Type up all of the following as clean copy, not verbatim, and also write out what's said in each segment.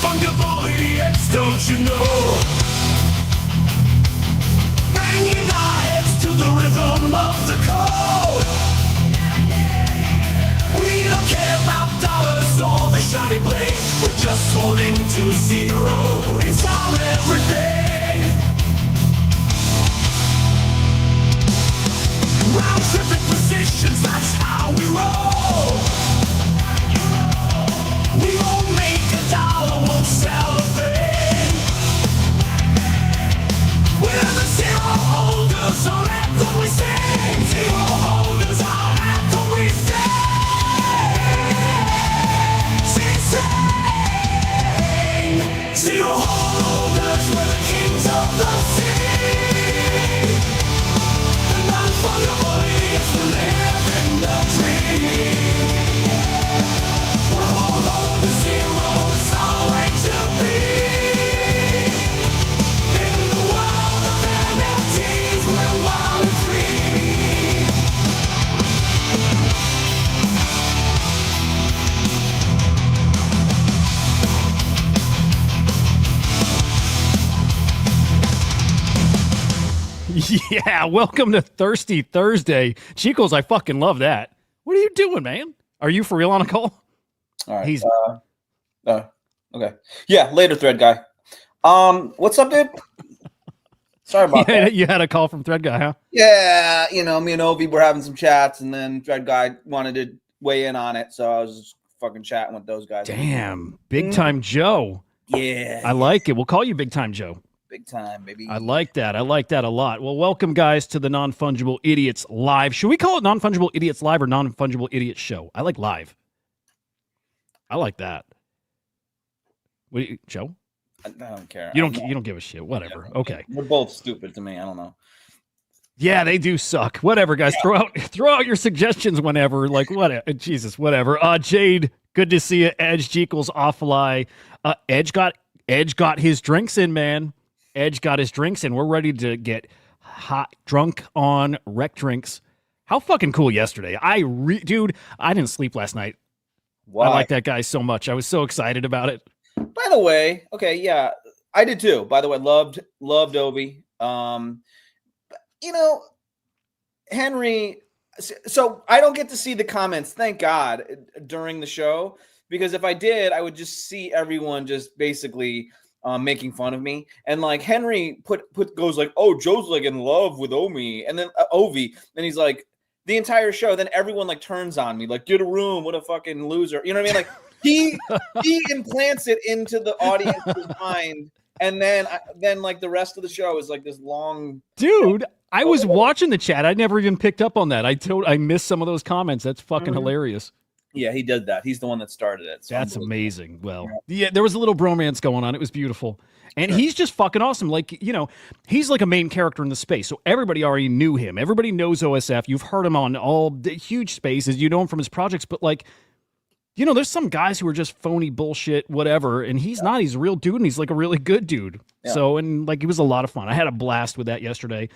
Non-fungible idiots, don't you know? Banging our heads to the rhythm of the code. We don't care about dollars or the shiny blade. We're just holding to zero. It's our everything. Round tripping positions, that's how we roll. We won't make $1, won't sell a thing. We're the zero holders, our anthem we sing. Zero holders, our anthem we sing. Zero holders, we're the kings of the sea. The non-fungible idiots who live in the dream. We're all over the zero, it's our way to be. In the world of NFTs, we're wild and free. Yeah, welcome to Thirsty Thursday. Chicos, I fucking love that. What are you doing, man? Are you for real on a call? All right. He's Okay. Yeah, later, thread guy. What's up, dude? Sorry about that. You had a call from Thread Guy, huh? Yeah, me and Ovi were having some chats, and then thread guy wanted to weigh in on it, so I was just fucking chatting with those guys. Damn, Big Time Joe. Yeah. I like it. We'll call you Big Time Joe. Big time, baby. I like that. I like that a lot. Well, welcome, guys, to the Non-Fungible Idiots Live. Should we call it Non-Fungible Idiots Live or Non-Fungible Idiots Show? I like live. I like that. What, Joe? I don't care. You don't give a shit. Whatever. Yeah, okay. They're both stupid to me. I don't know. Yeah, they do suck. Whatever, guys. Yeah. Throw out your suggestions whenever. Like, what? Jesus, whatever. Jade, good to see you. Edge Jekyll's offline. Edge got his drinks in, man. Edge got his drinks in. We're ready to get hot, drunk on rec drinks. How fucking cool yesterday. Dude, I didn't sleep last night. Why? I like that guy so much. I was so excited about it. By the way, okay, yeah, I did too. By the way, loved Ovi. Henry. So I don't get to see the comments, thank God, during the show, because if I did, I would just see everyone just basically making fun of me. And like Henry goes like, "Oh, Joe's like in love with Omi," and then Ovi, and he's like the entire show. Then everyone like turns on me, like, "Get a room, what a fucking loser," you know what I mean? Like he implants it into the audience's mind, and then like the rest of the show is like this long. Dude, I was watching the chat. I never even picked up on that. I missed some of those comments. That's fucking hilarious. Yeah, he did that. He's the one that started it. So that's amazing. Well, yeah, there was a little bromance going on. It was beautiful. And he's just fucking awesome. Like, he's like a main character in the space. So everybody already knew him. Everybody knows OSF. You've heard him on all the huge spaces. You know him from his projects. But like, there's some guys who are just phony bullshit, whatever. And he's not. He's a real dude. And he's like a really good dude. Yeah. So, and like, it was a lot of fun. I had a blast with that yesterday.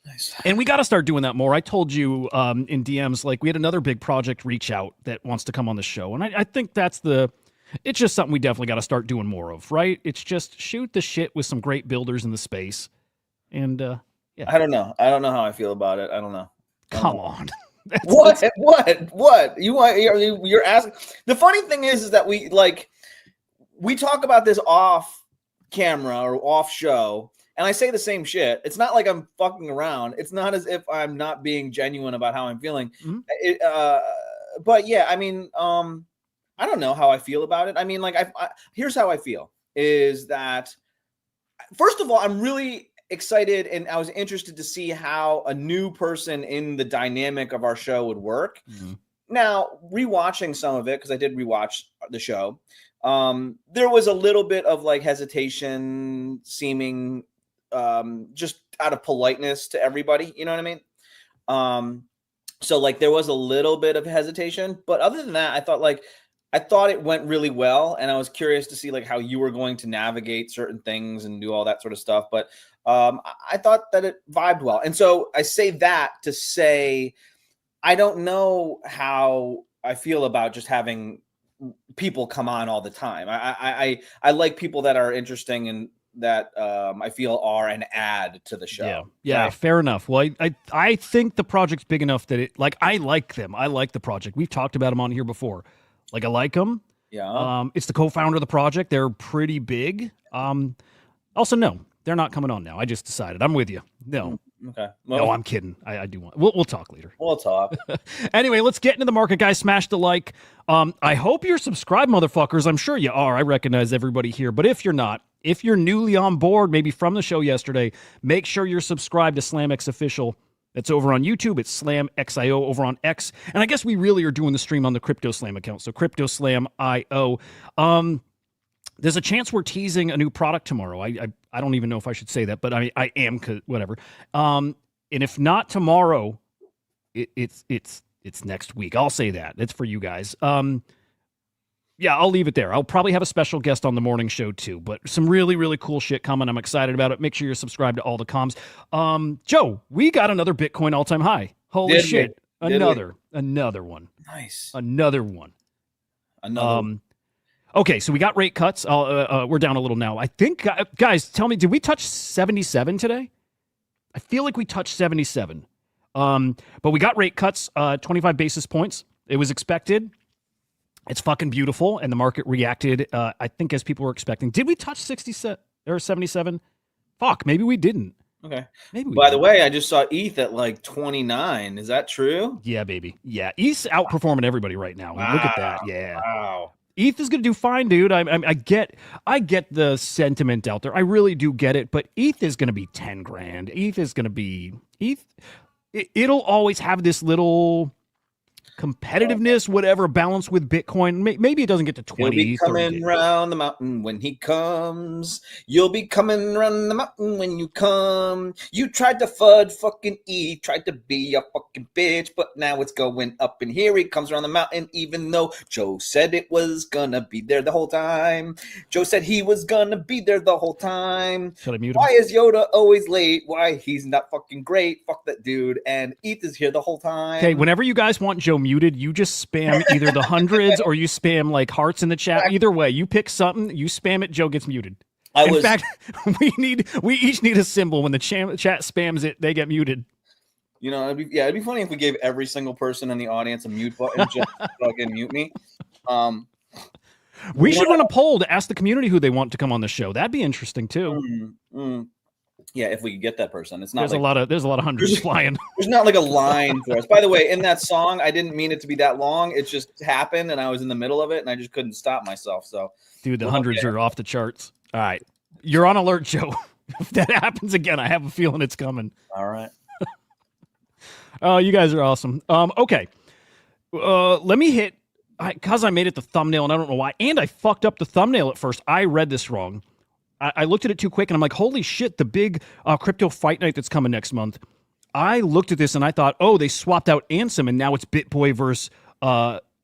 Nice. And we got to start doing that more. I told you in DMs, like we had another big project reach out that wants to come on the show. And I think it's just something we definitely got to start doing more of, right? It's just shoot the shit with some great builders in the space. And yeah. I don't know how I feel about it. I don't know. Come on. What? You're asking. The funny thing is that we talk about this off camera or off show. And I say the same shit. It's not like I'm fucking around. It's not as if I'm not being genuine about how I'm feeling. Mm-hmm. But yeah, I mean, I don't know how I feel about it. I mean, like, here's how I feel is that, first of all, I'm really excited and I was interested to see how a new person in the dynamic of our show would work. Mm-hmm. Now, rewatching some of it, because I did rewatch the show, there was a little bit of like hesitation seeming just out of politeness to everybody, you know what I mean? So like there was a little bit of hesitation, but other than that, I thought it went really well, and I was curious to see like how you were going to navigate certain things and do all that sort of stuff. But I thought that it vibed well, and so I say that to say I don't know how I feel about just having people come on all the time. I like people that are interesting and that I feel are an add to the show. Yeah, fair enough. Well, I think the project's big enough that it, like, I like them. I like the project. We've talked about them on here before. Like, I like them. Yeah. It's the co-founder of the project. They're pretty big. Also, no, they're not coming on now. I just decided. I'm with you. No. Okay. Well, no, I'm kidding. I do want. We'll talk later. We'll talk. Anyway, let's get into the market, guys. Smash the like. I hope you're subscribed, motherfuckers. I'm sure you are. I recognize everybody here. But if you're not, if you're newly on board, maybe from the show yesterday, make sure you're subscribed to SlamX Official. That's over on YouTube. It's SlamXIO over on X. And I guess we really are doing the stream on the Crypto Slam account. So Crypto Slam IO. There's a chance we're teasing a new product tomorrow. I don't even know if I should say that, but I am, whatever. And if not tomorrow, it's next week. I'll say that. It's for you guys. Yeah, I'll leave it there. I'll probably have a special guest on the morning show too, but some really, really cool shit coming. I'm excited about it. Make sure you're subscribed to all the comms. Joe, we got another Bitcoin all-time high. Holy shit. Another one. Nice. Another one. Another. Okay, so we got rate cuts. We're down a little now. I think, guys, tell me, did we touch 77 today? I feel like we touched 77. But we got rate cuts, 25 basis points. It was expected. It's fucking beautiful, and the market reacted, I think, as people were expecting. Did we touch 67 or 77? Fuck, maybe we didn't. Okay. Maybe. By the way, I just saw ETH at like 29. Is that true? Yeah, baby. Yeah, ETH's outperforming everybody right now. Wow. Look at that. Yeah. Wow. ETH is going to do fine, dude. I get the sentiment out there. I really do get it, but ETH is going to be 10 grand. ETH is going to be it'll always have this little competitiveness, whatever, balance with Bitcoin. Maybe it doesn't get to 20. You'll be coming round the mountain when he comes. You'll be coming round the mountain when you come. You tried to FUD fucking E, tried to be a fucking bitch, but now it's going up, and here he comes around the mountain, even though Joe said it was gonna be there the whole time. Joe said he was gonna be there the whole time. Should I mute him? Why is Yoda always late? Why he's not fucking great? Fuck that dude. And ETH is here the whole time. Okay, whenever you guys want Joe muted, you just spam either the hundreds or you spam like hearts in the chat. Either way, you pick something, you spam it, Joe gets muted. In fact, we each need a symbol. When the chat spams it, they get muted. You know, it'd be funny if we gave every single person in the audience a mute button just to fucking mute me. We should run a poll to ask the community who they want to come on the show. That'd be interesting too. Yeah, if we could get that person. It's not there's a lot of hundreds flying. There's not like a line for us. By the way, in that song, I didn't mean it to be that long. It just happened, and I was in the middle of it, and I just couldn't stop myself. So, dude, the hundreds are off the charts. All right, you're on alert, Joe. If that happens again, I have a feeling it's coming. All right. Oh, you guys are awesome. Okay, let me hit because I made it the thumbnail, and I don't know why, and I fucked up the thumbnail at first. I read this wrong. I looked at it too quick, and I'm like, holy shit, the big crypto fight night that's coming next month. I looked at this, and I thought, oh, they swapped out Ansem, and now it's BitBoy versus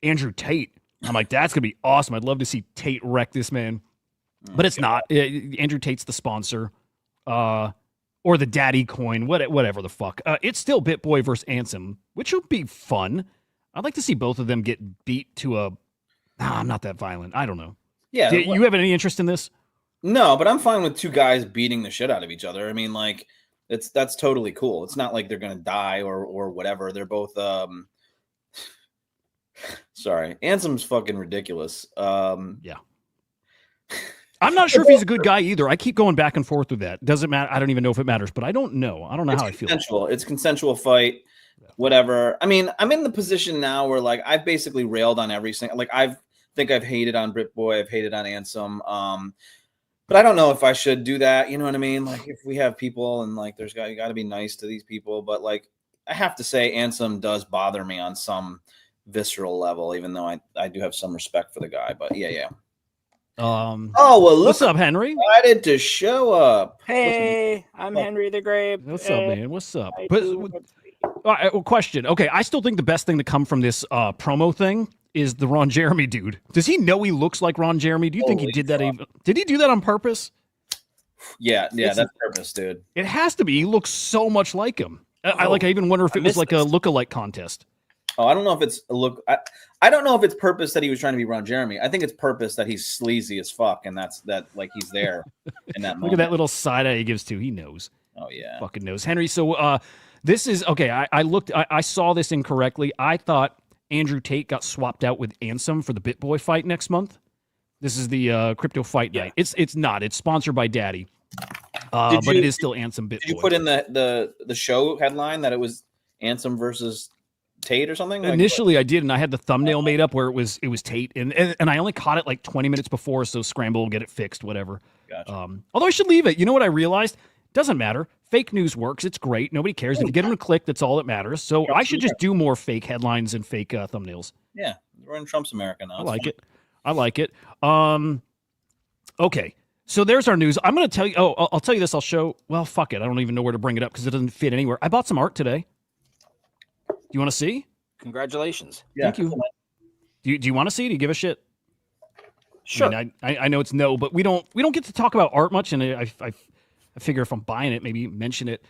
Andrew Tate. I'm like, that's going to be awesome. I'd love to see Tate wreck this man. But it's not. Andrew Tate's the sponsor. Or the daddy coin, whatever the fuck. It's still BitBoy versus Ansem, which will be fun. I'd like to see both of them get beat to a... I'm not that violent. I don't know. Yeah. You have any interest in this? No, but I'm fine with two guys beating the shit out of each other. I mean, like, that's totally cool. It's not like they're gonna die or whatever. They're both sorry. Ansem's fucking ridiculous. Yeah. I'm not sure if he's a good guy either. I keep going back and forth with that. Doesn't matter. I don't even know if it matters, but I don't know. I don't know how I feel. It's a consensual fight. Whatever. I mean, I'm in the position now where like I've basically railed on every single I've hated on BitBoy, I've hated on Ansem. But I don't know if I should do that. You know what I mean? Like if we have people and like you got to be nice to these people. But like I have to say Ansem does bother me on some visceral level, even though I do have some respect for the guy. But yeah. Oh well, look, what's up, Henry? Excited to show up. Hey, I'm Henry the Grape. What's up, man? What's up? Question. Okay, I still think the best thing to come from this promo thing is the Ron Jeremy dude. Does he know he looks like Ron Jeremy? Do you think he did that? Did he do that on purpose? Yeah, that's purpose, dude. It has to be. He looks so much like him. I even wonder if it was like a look-alike contest. Oh, I don't know if it's I don't know if it's purpose that he was trying to be Ron Jeremy. I think it's purpose that he's sleazy as fuck, and that's that like he's there in that moment. Look at that little side eye he gives to. He knows. Oh yeah, Fucking knows. Henry. So this is okay. I saw this incorrectly. I thought Andrew Tate got swapped out with Ansem for the BitBoy fight next month. This is the crypto fight night. It's not. It's sponsored by Daddy, but it is still Ansem BitBoy. Did you put in the show headline that it was Ansem versus Tate or something? Initially, I did, and I had the thumbnail made up where it was Tate, and I only caught it like 20 minutes before, so scramble, get it fixed, whatever. Gotcha. Although I should leave it. You know what I realized? Doesn't matter. Fake news works. It's great. Nobody cares. If you get them to click, that's all that matters. So I should just do more fake headlines and fake thumbnails. Yeah, we're in Trump's America now. I like it. Okay. So there's our news. I'm going to tell you. Oh, I'll tell you this. I'll show. Well, fuck it. I don't even know where to bring it up because it doesn't fit anywhere. I bought some art today. Do you want to see? Congratulations. Yeah. Thank you. Do you want to see? Do you give a shit? Sure. I know it's no, but we don't get to talk about art much, and I figure if I'm buying it, maybe mention it.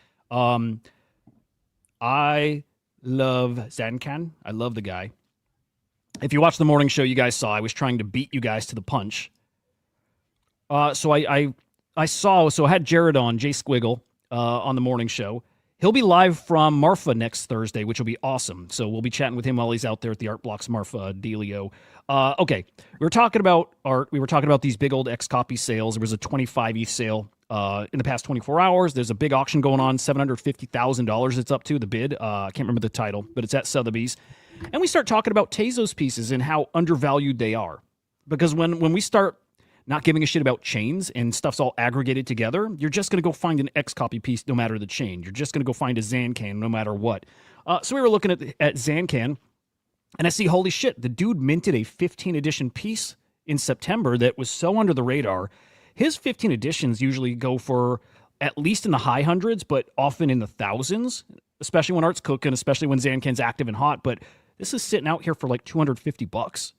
I love Zancan. I love the guy. If you watch the morning show, you guys saw I was trying to beat you guys to the punch. So I had Jared on, Jay Squiggle, on the morning show. He'll be live from Marfa next Thursday, which will be awesome. So we'll be chatting with him while he's out there at the Art Blocks Marfa dealio. Okay, we were talking about art. We were talking about these big old X copy sales. There was a 25 ETH sale in the past 24 hours. There's a big auction going on, $750,000 it's up to, the bid. I can't remember the title, but it's at Sotheby's. And we start talking about Tezos pieces and how undervalued they are. Because when we start not giving a shit about chains and stuff's all aggregated together, you're just going to go find an X copy piece no matter the chain. You're just going to go find a Zancan no matter what. So we were looking at Zancan, and I see, holy shit, the dude minted a 15 edition piece in September that was so under the radar. His 15 editions usually go for at least in the high hundreds, but often in the thousands, especially when art's cooking, especially when Zancan's active and hot. But this is sitting out here for like $250.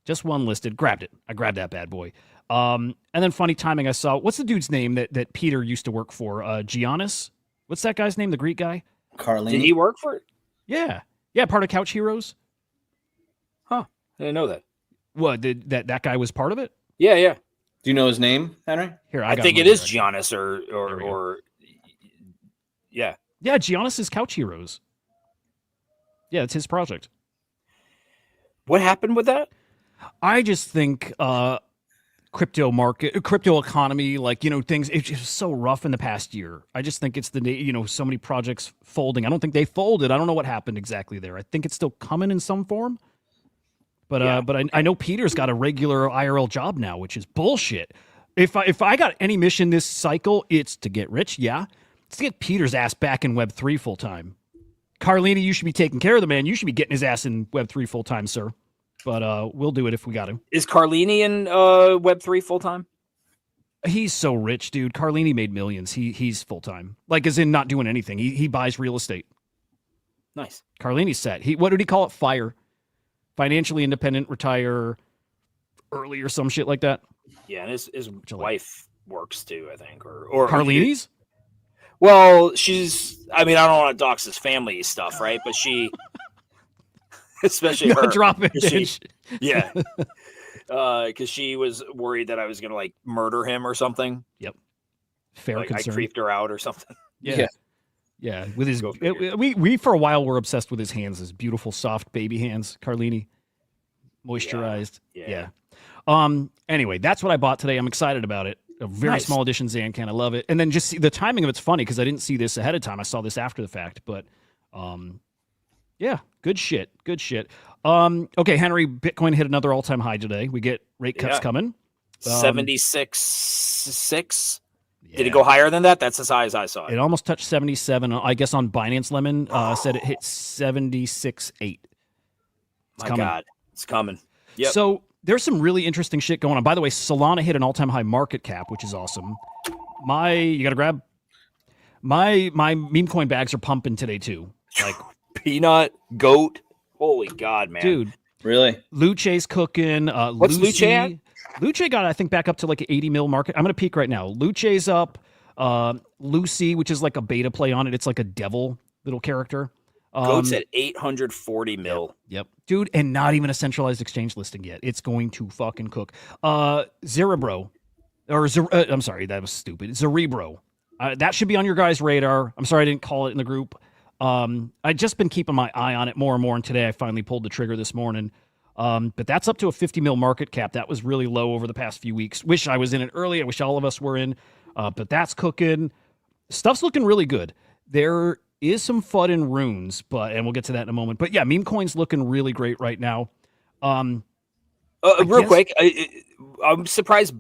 Just one listed. Grabbed it. I grabbed that bad boy. And then funny timing, I saw, what's the dude's name that Peter used to work for? Giannis? What's that guy's name, the Greek guy? Carlene. Did he work for it? Yeah. Yeah, part of Couch Heroes. Huh. I didn't know that. What, that guy was part of it? Yeah, yeah. Do you know his name, Henry? Here, I think it is Giannis or yeah. Yeah, Giannis is Couch Heroes. Yeah, it's his project. What happened with that? I just think crypto market, crypto economy, things, it's just so rough in the past year. I just think it's so many projects folding. I don't think they folded. I don't know what happened exactly there. I think it's still coming in some form. But I know Peter's got a regular IRL job now, which is bullshit. If I got any mission this cycle, it's to get rich. Yeah, it's to get Peter's ass back in Web3 full time. Carlini, you should be taking care of the man. You should be getting his ass in Web3 full time, sir. But we'll do it if we got him. Is Carlini in Web3 full time? He's so rich, dude. Carlini made millions. He's full time, like as in not doing anything. He buys real estate. Nice. Carlini's set. What did he call it? FIRE. Financially independent, retire early or some shit like that. Yeah, and his wife works too, I think. Or Carlini's? Well, she's, I don't want to dox his family stuff, right? But she, especially her. Drop it, bitch. Yeah. Because she was worried that I was going to murder him or something. Yep. Fair concern. I creeped her out or something. Yeah. Yeah, with his we for a while were obsessed with his hands, his beautiful soft baby hands, Carlini, moisturized. Yeah. Anyway, that's what I bought today. I'm excited about it. A very small edition Zancan. I love it. And then just see the timing of it's funny because I didn't see this ahead of time. I saw this after the fact, but yeah, good shit. Good shit. Okay, Henry, Bitcoin hit another all-time high today. We get rate cuts coming. 76.6. Did it go higher than that? That's as high as I saw it. It almost touched 77. I guess on Binance Lemon said it hit 76.8. God, it's coming. Yep. So there's some really interesting shit going on. By the way, Solana hit an all-time high market cap, which is awesome. You got to grab my meme coin bags are pumping today too. Like peanut, goat. Holy God, man. Dude. Really? Luce's cooking. What's Luce at? Luce got, I think, back up to like an 80 mil market. I'm going to peek right now. Luce's up. Lucy, which is like a beta play on it. It's like a devil little character. Goat's at 840 mil. Yep. Dude, and not even a centralized exchange listing yet. It's going to fucking cook. Zerebro, I'm sorry, that was stupid. Zerebro. That should be on your guys' radar. I'm sorry I didn't call it in the group. I've just been keeping my eye on it more and more, and today I finally pulled the trigger this morning. But that's up to a 50 mil market cap. That was really low over the past few weeks. Wish I was in it early. I wish all of us were in. But that's cooking. Stuff's looking really good. There is some FUD in runes, and we'll get to that in a moment. But yeah, meme coin's looking really great right now. Real quick, I'm surprised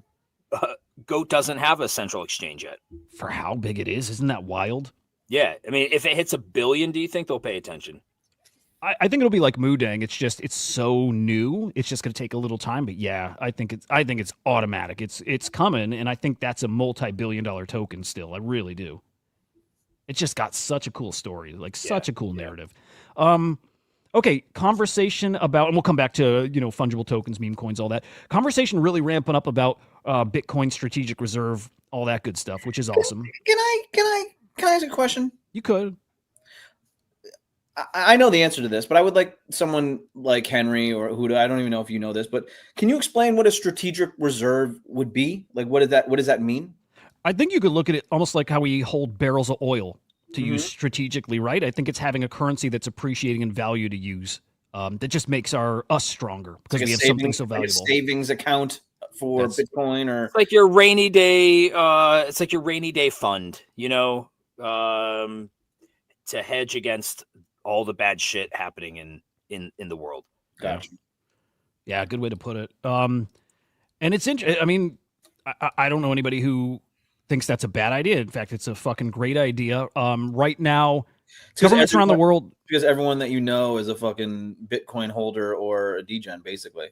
Goat doesn't have a central exchange yet. For how big it is, isn't that wild? Yeah, I mean, if it hits 1 billion, do you think they'll pay attention? I think it'll be like Mudang. It's so new. It's just going to take a little time. But yeah, I think it's automatic. It's coming, and I think that's a multi-billion-dollar token still. I really do. It just got such a cool story, such a cool narrative. Okay, conversation about, and we'll come back to fungible tokens, meme coins, all that. Conversation really ramping up about Bitcoin strategic reserve, all that good stuff, which is awesome. Can I ask a question? You could. I know the answer to this, but I would like someone like Henry or Hudah. I don't even know if you know this, but can you explain what a strategic reserve would be? Like, what does that mean? I think you could look at it almost like how we hold barrels of oil to use strategically, right? I think it's having a currency that's appreciating in value to use. That just makes us stronger because we have something so valuable. Like a savings account for Bitcoin, or it's like your rainy day. It's like your rainy day fund, to hedge against all the bad shit happening in the world. Gotcha. Yeah, good way to put it. And it's interesting. I mean, I don't know anybody who thinks that's a bad idea. In fact, it's a fucking great idea. Right now, governments around the world, because everyone that you know is a fucking Bitcoin holder or a degen, basically.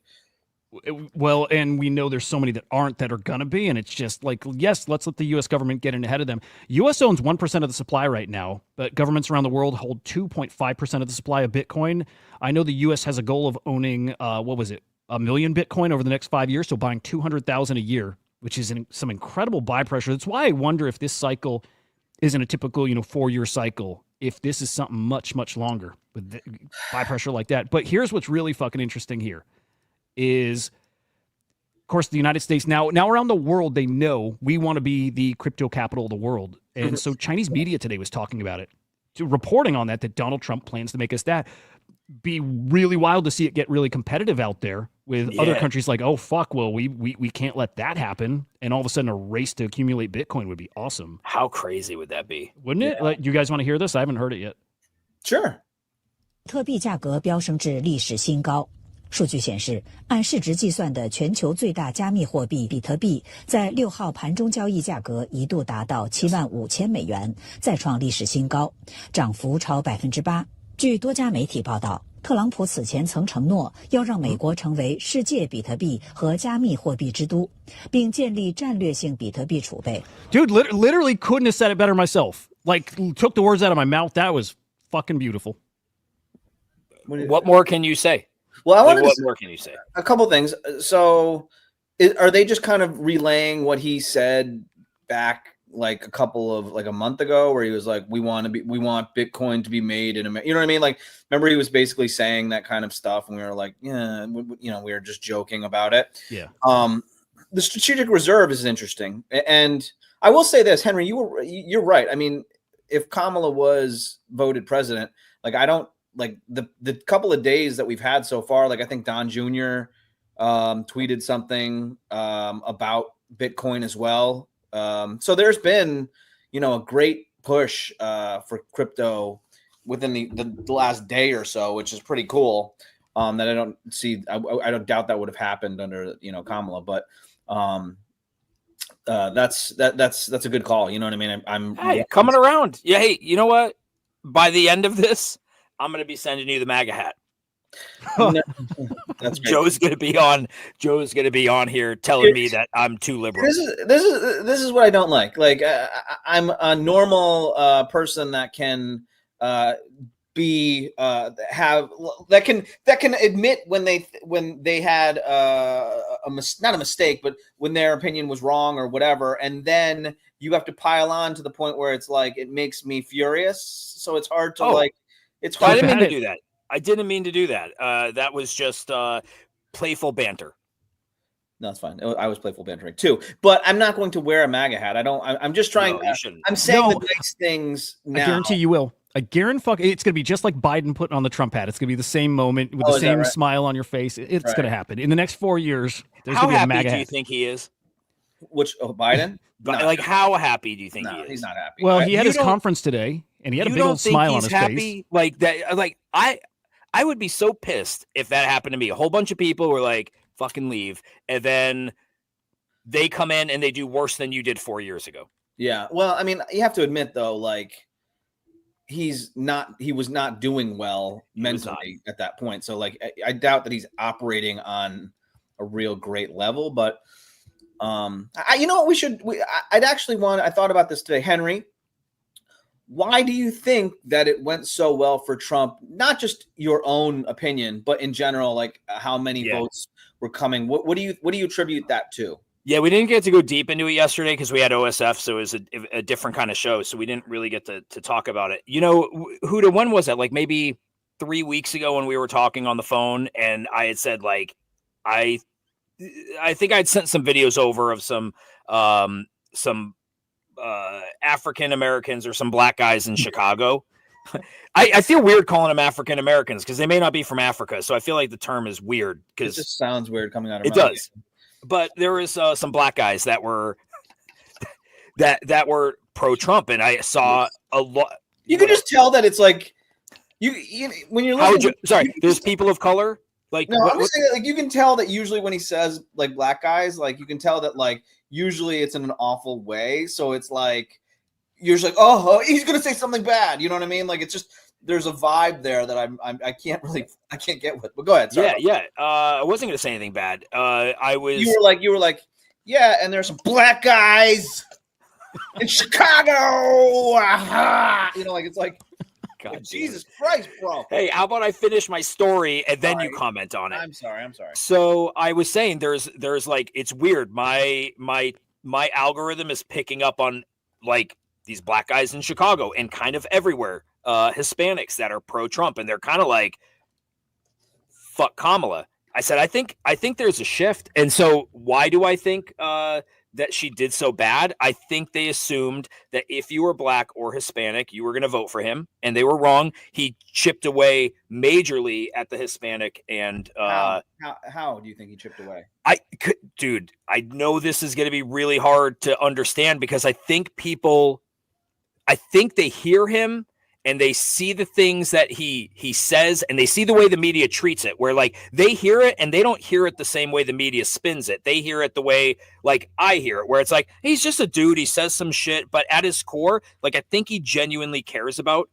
Well, and we know there's so many that aren't that are gonna be, and it's just like, yes, let's let the U.S. government get in ahead of them. U.S. owns 1% of the supply right now, but governments around the world hold 2.5% of the supply of Bitcoin. I know the U.S. has a goal of owning, 1 million Bitcoin over the next 5 years, so buying 200,000 a year, which is some incredible buy pressure. That's why I wonder if this cycle isn't a typical, 4-year cycle, if this is something much, much longer with buy pressure like that. But here's what's really fucking interesting here. Is, of course, the United States now around the world, they know we want to be the crypto capital of the world. And so Chinese media today was talking about it, reporting on that Donald Trump plans to make us that. Be really wild to see it get really competitive out there with other countries like, oh, fuck, well, we can't let that happen. And all of a sudden a race to accumulate Bitcoin would be awesome. How crazy would that be? Wouldn't it? Like, you guys want to hear this? I haven't heard it yet. Sure. 特币价格飙升至历史新高。数据显示，按市值计算的全球最大加密货币比特币，在6号盘中交易价格一度达到75000美元，再创历史新高，涨幅超8%。据多家媒体报道，特朗普此前曾承诺要让美国成为世界比特币和加密货币之都，并建立战略性比特币储备。Dude, literally couldn't have said it better myself. Like, took the words out of my mouth. That was fucking beautiful. What more can you say? Well, what more can you say? A couple things. So, are they just kind of relaying what he said back like a month ago, where he was like, we want Bitcoin to be made in America? You know what I mean? Like, remember he was basically saying that kind of stuff, and we were like, yeah, we were just joking about it. Yeah. The strategic reserve is interesting, and I will say this, Henry, you're right. I mean, if Kamala was voted president, like, I don't. Like the couple of days that we've had so far, like I think Don Jr. Tweeted something about Bitcoin as well. So there's been, a great push for crypto within the last day or so, which is pretty cool. That I don't see. I don't doubt that would have happened under Kamala, but that's a good call. You know what I mean? I'm coming around. Yeah. Hey, you know what? By the end of this, I'm going to be sending you the MAGA hat. That's great. Joe's going to be on here telling me that I'm too liberal. This is what I don't like. Like, I'm a normal person that can be that can admit when they had not a mistake, but when their opinion was wrong or whatever, and then you have to pile on to the point where it's like it makes me furious. So it's hard to It's I hard. didn't mean to bad. do that. I didn't mean to do that. That was just playful banter. No, it's fine. I was playful bantering too, but I'm not going to wear a MAGA hat. I'm just trying. No, you shouldn't. I'm saying No. the nice things I now. guarantee you will. I guarantee it's going to be just like Biden putting on the Trump hat. It's going to be the same moment with Oh, the is that same right? smile on your face. It's Right. going to happen in the next 4 years. There's How going to be a happy MAGA do you hat. think he is? Which Biden? But No. like, how happy do you think No, he is? he's not happy. Well, he had You his don't- conference today, and he had a You big don't old think smile on he's his happy? face. Like that? Like I would be so pissed if that happened to me. A whole bunch of people were like, "Fucking leave," and then they come in and they do worse than you did 4 years ago. Yeah. Well, I mean, you have to admit though, like he was not doing well mentally at that point. So like I doubt that he's operating on a real great level, but you know what I thought about this today, Henry. Why do you think that it went so well for Trump? Not just your own opinion, but in general, like how many votes were coming. What do you attribute that to? Yeah, we didn't get to go deep into it yesterday because we had OSF, so it was a different kind of show. So we didn't really get to talk about it. You know, Hudah, when was that? Like maybe 3 weeks ago when we were talking on the phone, and I had said like, I think I'd sent some videos over of some African Americans or some black guys in Chicago. I feel weird calling them African Americans because they may not be from Africa, so I feel like the term is weird It because just sounds weird coming out of it my mouth. does. But there was some black guys that were that were pro-Trump, and I saw a lot. You can just tell that it's like you when you're How would listening. you? Sorry, there's people of color. Like No, I'm just saying that, like you can tell that usually when he says like black guys, like you can tell that like usually it's in an awful way. So it's like you're just like, oh, he's gonna say something bad. You know what I mean? Like it's just there's a vibe there that I can't get with. But go ahead. Sorry. yeah. I wasn't gonna say anything bad. I was. You were like, yeah, and there's some black guys in Chicago. Aha! You know, like it's like, God damn Jesus it. Christ, bro. Hey, how about I finish my story and then you Sorry. comment on it? I'm sorry. So I was saying there's like it's weird. My algorithm is picking up on like these black guys in Chicago and kind of everywhere, Hispanics that are pro-Trump, and they're kind of like, fuck Kamala. I said, I think there's a shift. And so why do I think that she did so bad? I think they assumed that if you were black or Hispanic, you were going to vote for him, and they were wrong. He chipped away majorly at the Hispanic and How do you think he chipped away? Dude, I know this is going to be really hard to understand because I think they hear him and they see the things that he says, and they see the way the media treats it, where like they hear it and they don't hear it the same way the media spins it. They hear it the way like I hear it, where it's like, he's just a dude. He says some shit, but at his core, like I think he genuinely cares about,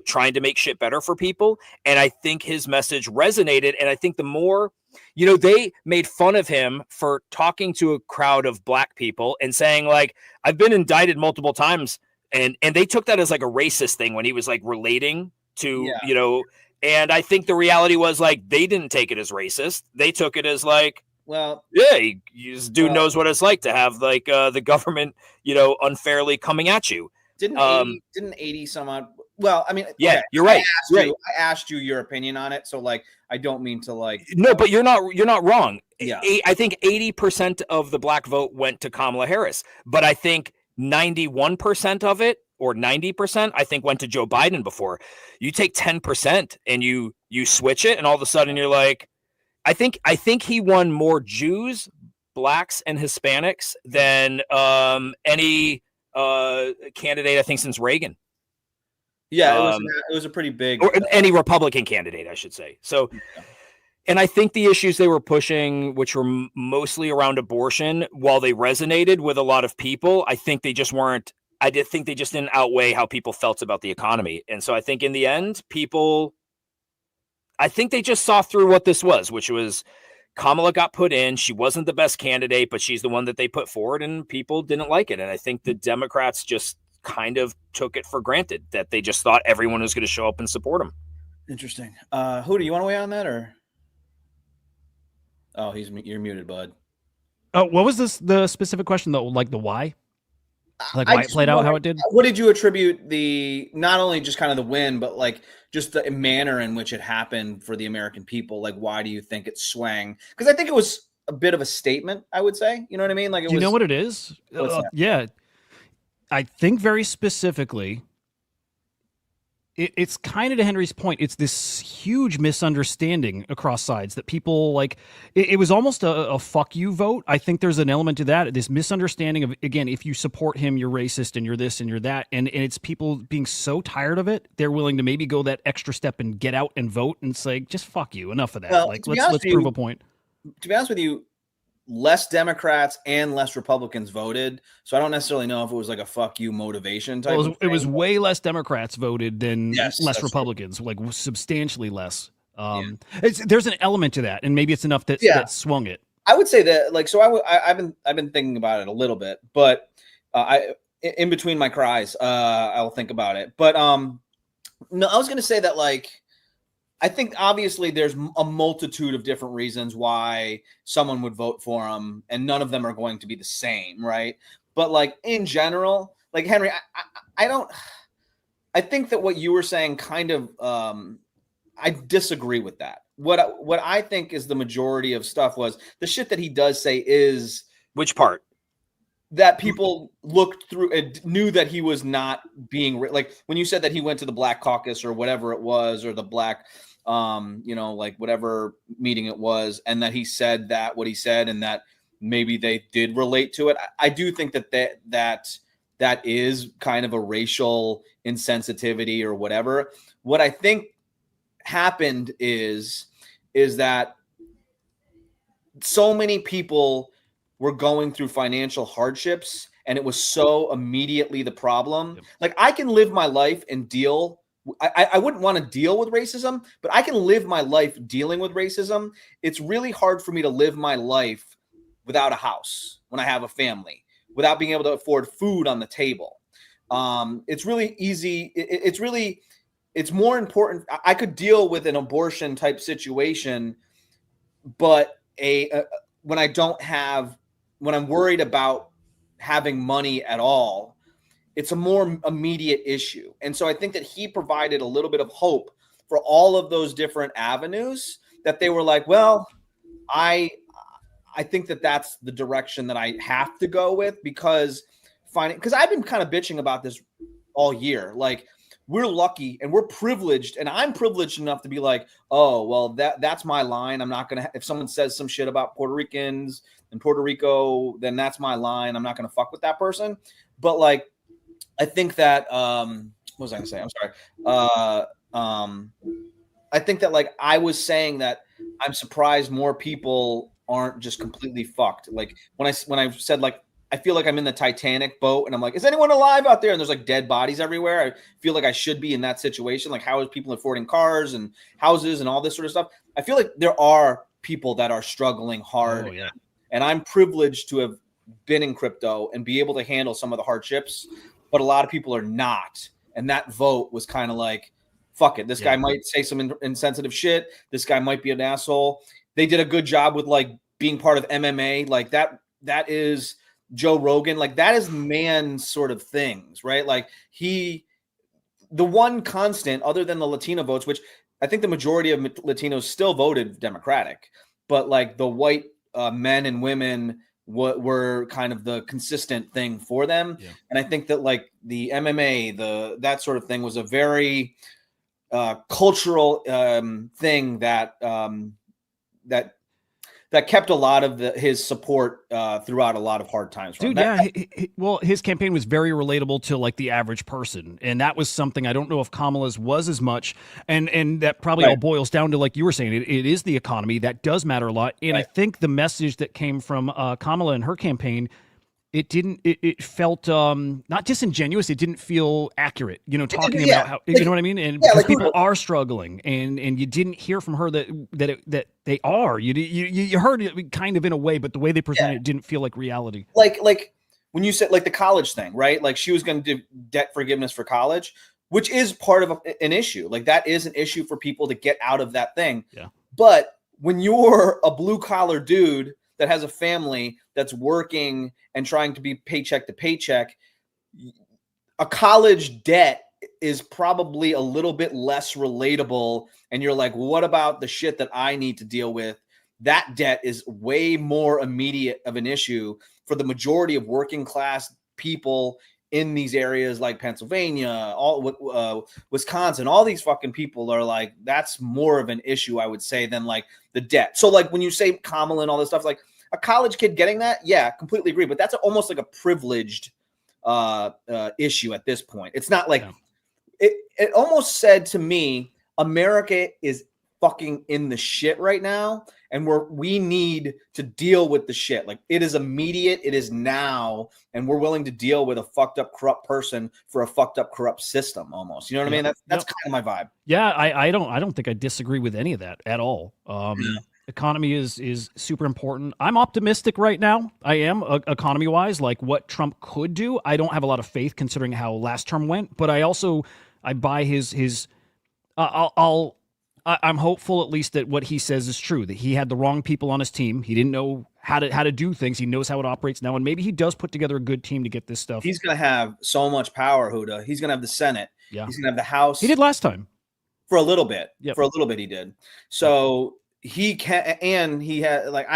trying to make shit better for people. And I think his message resonated. And I think the more, they made fun of him for talking to a crowd of black people and saying like, I've been indicted multiple times. And they took that as like a racist thing when he was like relating to, and I think the reality was like, they didn't take it as racist. They took it as like, well, yeah, this dude knows what it's like to have like the government, unfairly coming at you. Didn't 80 some odd? Well, I mean, yeah, okay, you're right. I asked you your opinion on it. So like, I don't mean to like, no, but you're not wrong. Yeah. I think 80% of the black vote went to Kamala Harris, but I think 91% of it or 90% I think went to Joe Biden before. You take 10% and you switch it and all of a sudden you're like, I think he won more Jews, blacks, and Hispanics than any candidate I think since Reagan. Yeah, it was a pretty big, or any Republican candidate, I should say. So and I think the issues they were pushing, which were mostly around abortion, while they resonated with a lot of people, I think they just weren't. I think they just didn't outweigh how people felt about the economy. And so I think in the end, I think they just saw through what this was, which was Kamala got put in. She wasn't the best candidate, but she's the one that they put forward, and people didn't like it. And I think the Democrats just kind of took it for granted that they just thought everyone was going to show up and support them. Interesting. Hudah, you want to weigh on that or? Oh, you're muted, bud. Oh, what was the specific question though? Like the why? Like why it played out how it did? What did you attribute not only just kind of the win, but like just the manner in which it happened for the American people. Like, why do you think it swang? Because I think it was a bit of a statement, I would say. You know what I mean? Like, Do you know what it is? What's that? Yeah, I think very specifically, it's kind of to Henry's point. It's this huge misunderstanding across sides that people like. It was almost a fuck you vote. I think there's an element to that. This misunderstanding of, again, if you support him, you're racist and you're this and you're that. And it's people being so tired of it, they're willing to maybe go that extra step and get out and vote and say, just fuck you. Enough of that. Well, like, to be let's honest with prove you- a point. To be honest with you, less Democrats and less Republicans voted. So I don't necessarily know if it was like a fuck you motivation type. Well, it was way less Democrats voted than Yes, less that's Republicans, like substantially less. There's an element to that, and maybe it's enough that that swung it. I would say that, like, so I've been thinking about it a little bit, but in between my cries, I'll think about it. But no, I was going to say that, like, I think obviously there's a multitude of different reasons why someone would vote for him, and none of them are going to be the same, right? But like in general, like Henry, I think that what you were saying kind of, I disagree with that. What I think is the majority of stuff was the shit that he does say is Which part? that people looked through and knew that he was not being like when you said that he went to the Black Caucus or whatever it was, or the Black, like whatever meeting it was, and that he said that what he said, and that maybe they did relate to it. I do think that is kind of a racial insensitivity or whatever. What I think happened is that so many people were going through financial hardships, and it was so immediately the problem. Yep. Like, I can live my life and deal. I wouldn't want to deal with racism, but I can live my life dealing with racism. It's really hard for me to live my life without a house when I have a family, without being able to afford food on the table. It's really easy. It's more important. I could deal with an abortion type situation, but when I'm worried about having money at all, it's a more immediate issue. And so I think that he provided a little bit of hope for all of those different avenues, that they were like, well, I think that that's the direction that I have to go with, because I've been kind of bitching about this all year. Like, we're lucky and we're privileged, and I'm privileged enough to be like, oh, well, that's my line. I'm not going to, if someone says some shit about Puerto Ricans and Puerto Rico, then that's my line. I'm not going to fuck with that person. But like, I think that, what was I going to say? I'm sorry. I think that, like, I was saying that I'm surprised more people aren't just completely fucked. Like when I said, like, I feel like I'm in the Titanic boat and I'm like, is anyone alive out there? And there's like dead bodies everywhere. I feel like I should be in that situation. Like, how is people affording cars and houses and all this sort of stuff? I feel like there are people that are struggling hard. Oh, yeah. And I'm privileged to have been in crypto and be able to handle some of the hardships, but a lot of people are not. And that vote was kind of like, fuck it. This guy might say some insensitive shit. This guy might be an asshole. They did a good job with like being part of MMA. Like that is Joe Rogan. Like, that is man sort of things, right? Like, the one constant other than the Latino votes, which I think the majority of Latinos still voted Democratic, but like the white men and women were kind of the consistent thing for them. Yeah. And I think that like the MMA, that sort of thing was a very cultural thing that kept a lot of his support throughout a lot of hard times. Dude, well, his campaign was very relatable to like the average person, and that was something I don't know if Kamala's was as much, and that probably all boils down to, like you were saying, it is the economy that does matter a lot, and I think the message that came from Kamala and her campaign, it felt not disingenuous. It didn't feel accurate, talking about how, you know what I mean? And because people are struggling, and you didn't hear from her that they are. You heard it kind of in a way, but the way they presented it didn't feel like reality. Like when you said like the college thing, right? Like, she was going to do debt forgiveness for college, which is part of an issue. Like, that is an issue for people to get out of that thing. Yeah. But when you're a blue collar dude that has a family that's working and trying to be paycheck to paycheck, a college debt is probably a little bit less relatable, and you're like, what about the shit that I need to deal with? That debt is way more immediate of an issue for the majority of working class people in these areas like Pennsylvania, Wisconsin. All these fucking people are like, that's more of an issue, I would say, than like the debt. So like when you say Kamala and all this stuff, like a college kid getting that, yeah, completely agree. But that's almost like a privileged issue at this point. It's not like it almost said to me, America is fucking in the shit right now, and we need to deal with the shit. Like, it is immediate, it is now, and we're willing to deal with a fucked up corrupt person for a fucked up corrupt system almost. You know what I mean? That's kind of my vibe. Yeah, I don't think I disagree with any of that at all. Economy is super important. I'm optimistic right now. I am economy wise, like what Trump could do. I don't have a lot of faith considering how last term went, but I buy his I'm hopeful at least that what he says is true, that he had the wrong people on his team. He didn't know how to do things. He knows how it operates now, and maybe he does put together a good team to get this stuff. He's going to have so much power, Hudah. He's going to have the Senate. Yeah. He's going to have the House. He did last time. For a little bit. Yep. For a little bit he did. So he can, and he had, like,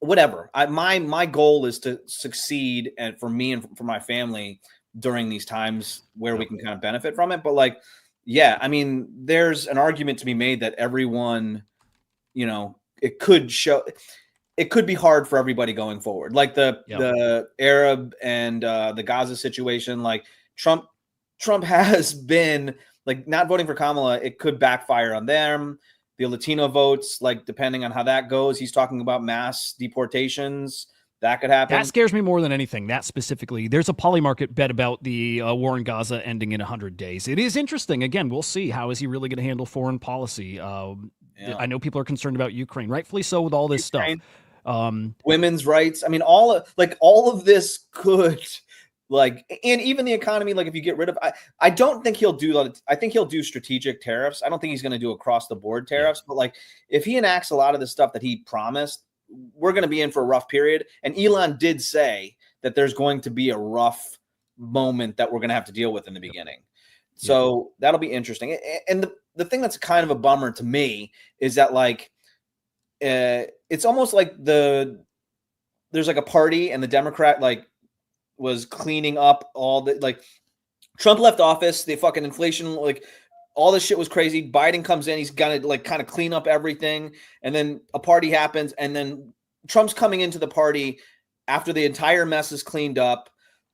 whatever. My goal is to succeed, and for me and for my family during these times where we can kind of benefit from it. But like, yeah, I mean, there's an argument to be made that everyone, you know, it could be hard for everybody going forward. Like the Arab and the Gaza situation, like Trump has been like not voting for Kamala. It could backfire on them. The Latino votes, like depending on how that goes, he's talking about mass deportations. That could happen. That scares me more than anything. That specifically, there's a Polymarket bet about the war in Gaza ending in 100 days. It is interesting. Again, we'll see. How is he really going to handle foreign policy? I know people are concerned about Ukraine, rightfully so, with all this stuff. Women's rights. I mean, all of this could, like, and even the economy. Like, if you get rid of, I don't think he'll do that. I think he'll do strategic tariffs. I don't think he's going to do across the board tariffs. But like, if he enacts a lot of the stuff that he promised, we're going to be in for a rough period. And Elon did say that there's going to be a rough moment that we're going to have to deal with in the beginning. So that'll be interesting. And the thing that's kind of a bummer to me is that, like, it's almost like there's like a party and the Democrat like was cleaning up all the, like, Trump left office, the fucking inflation, like, all this shit was crazy. Biden comes in, he's gonna like kind of clean up everything, and then a party happens, and then Trump's coming into the party after the entire mess is cleaned up.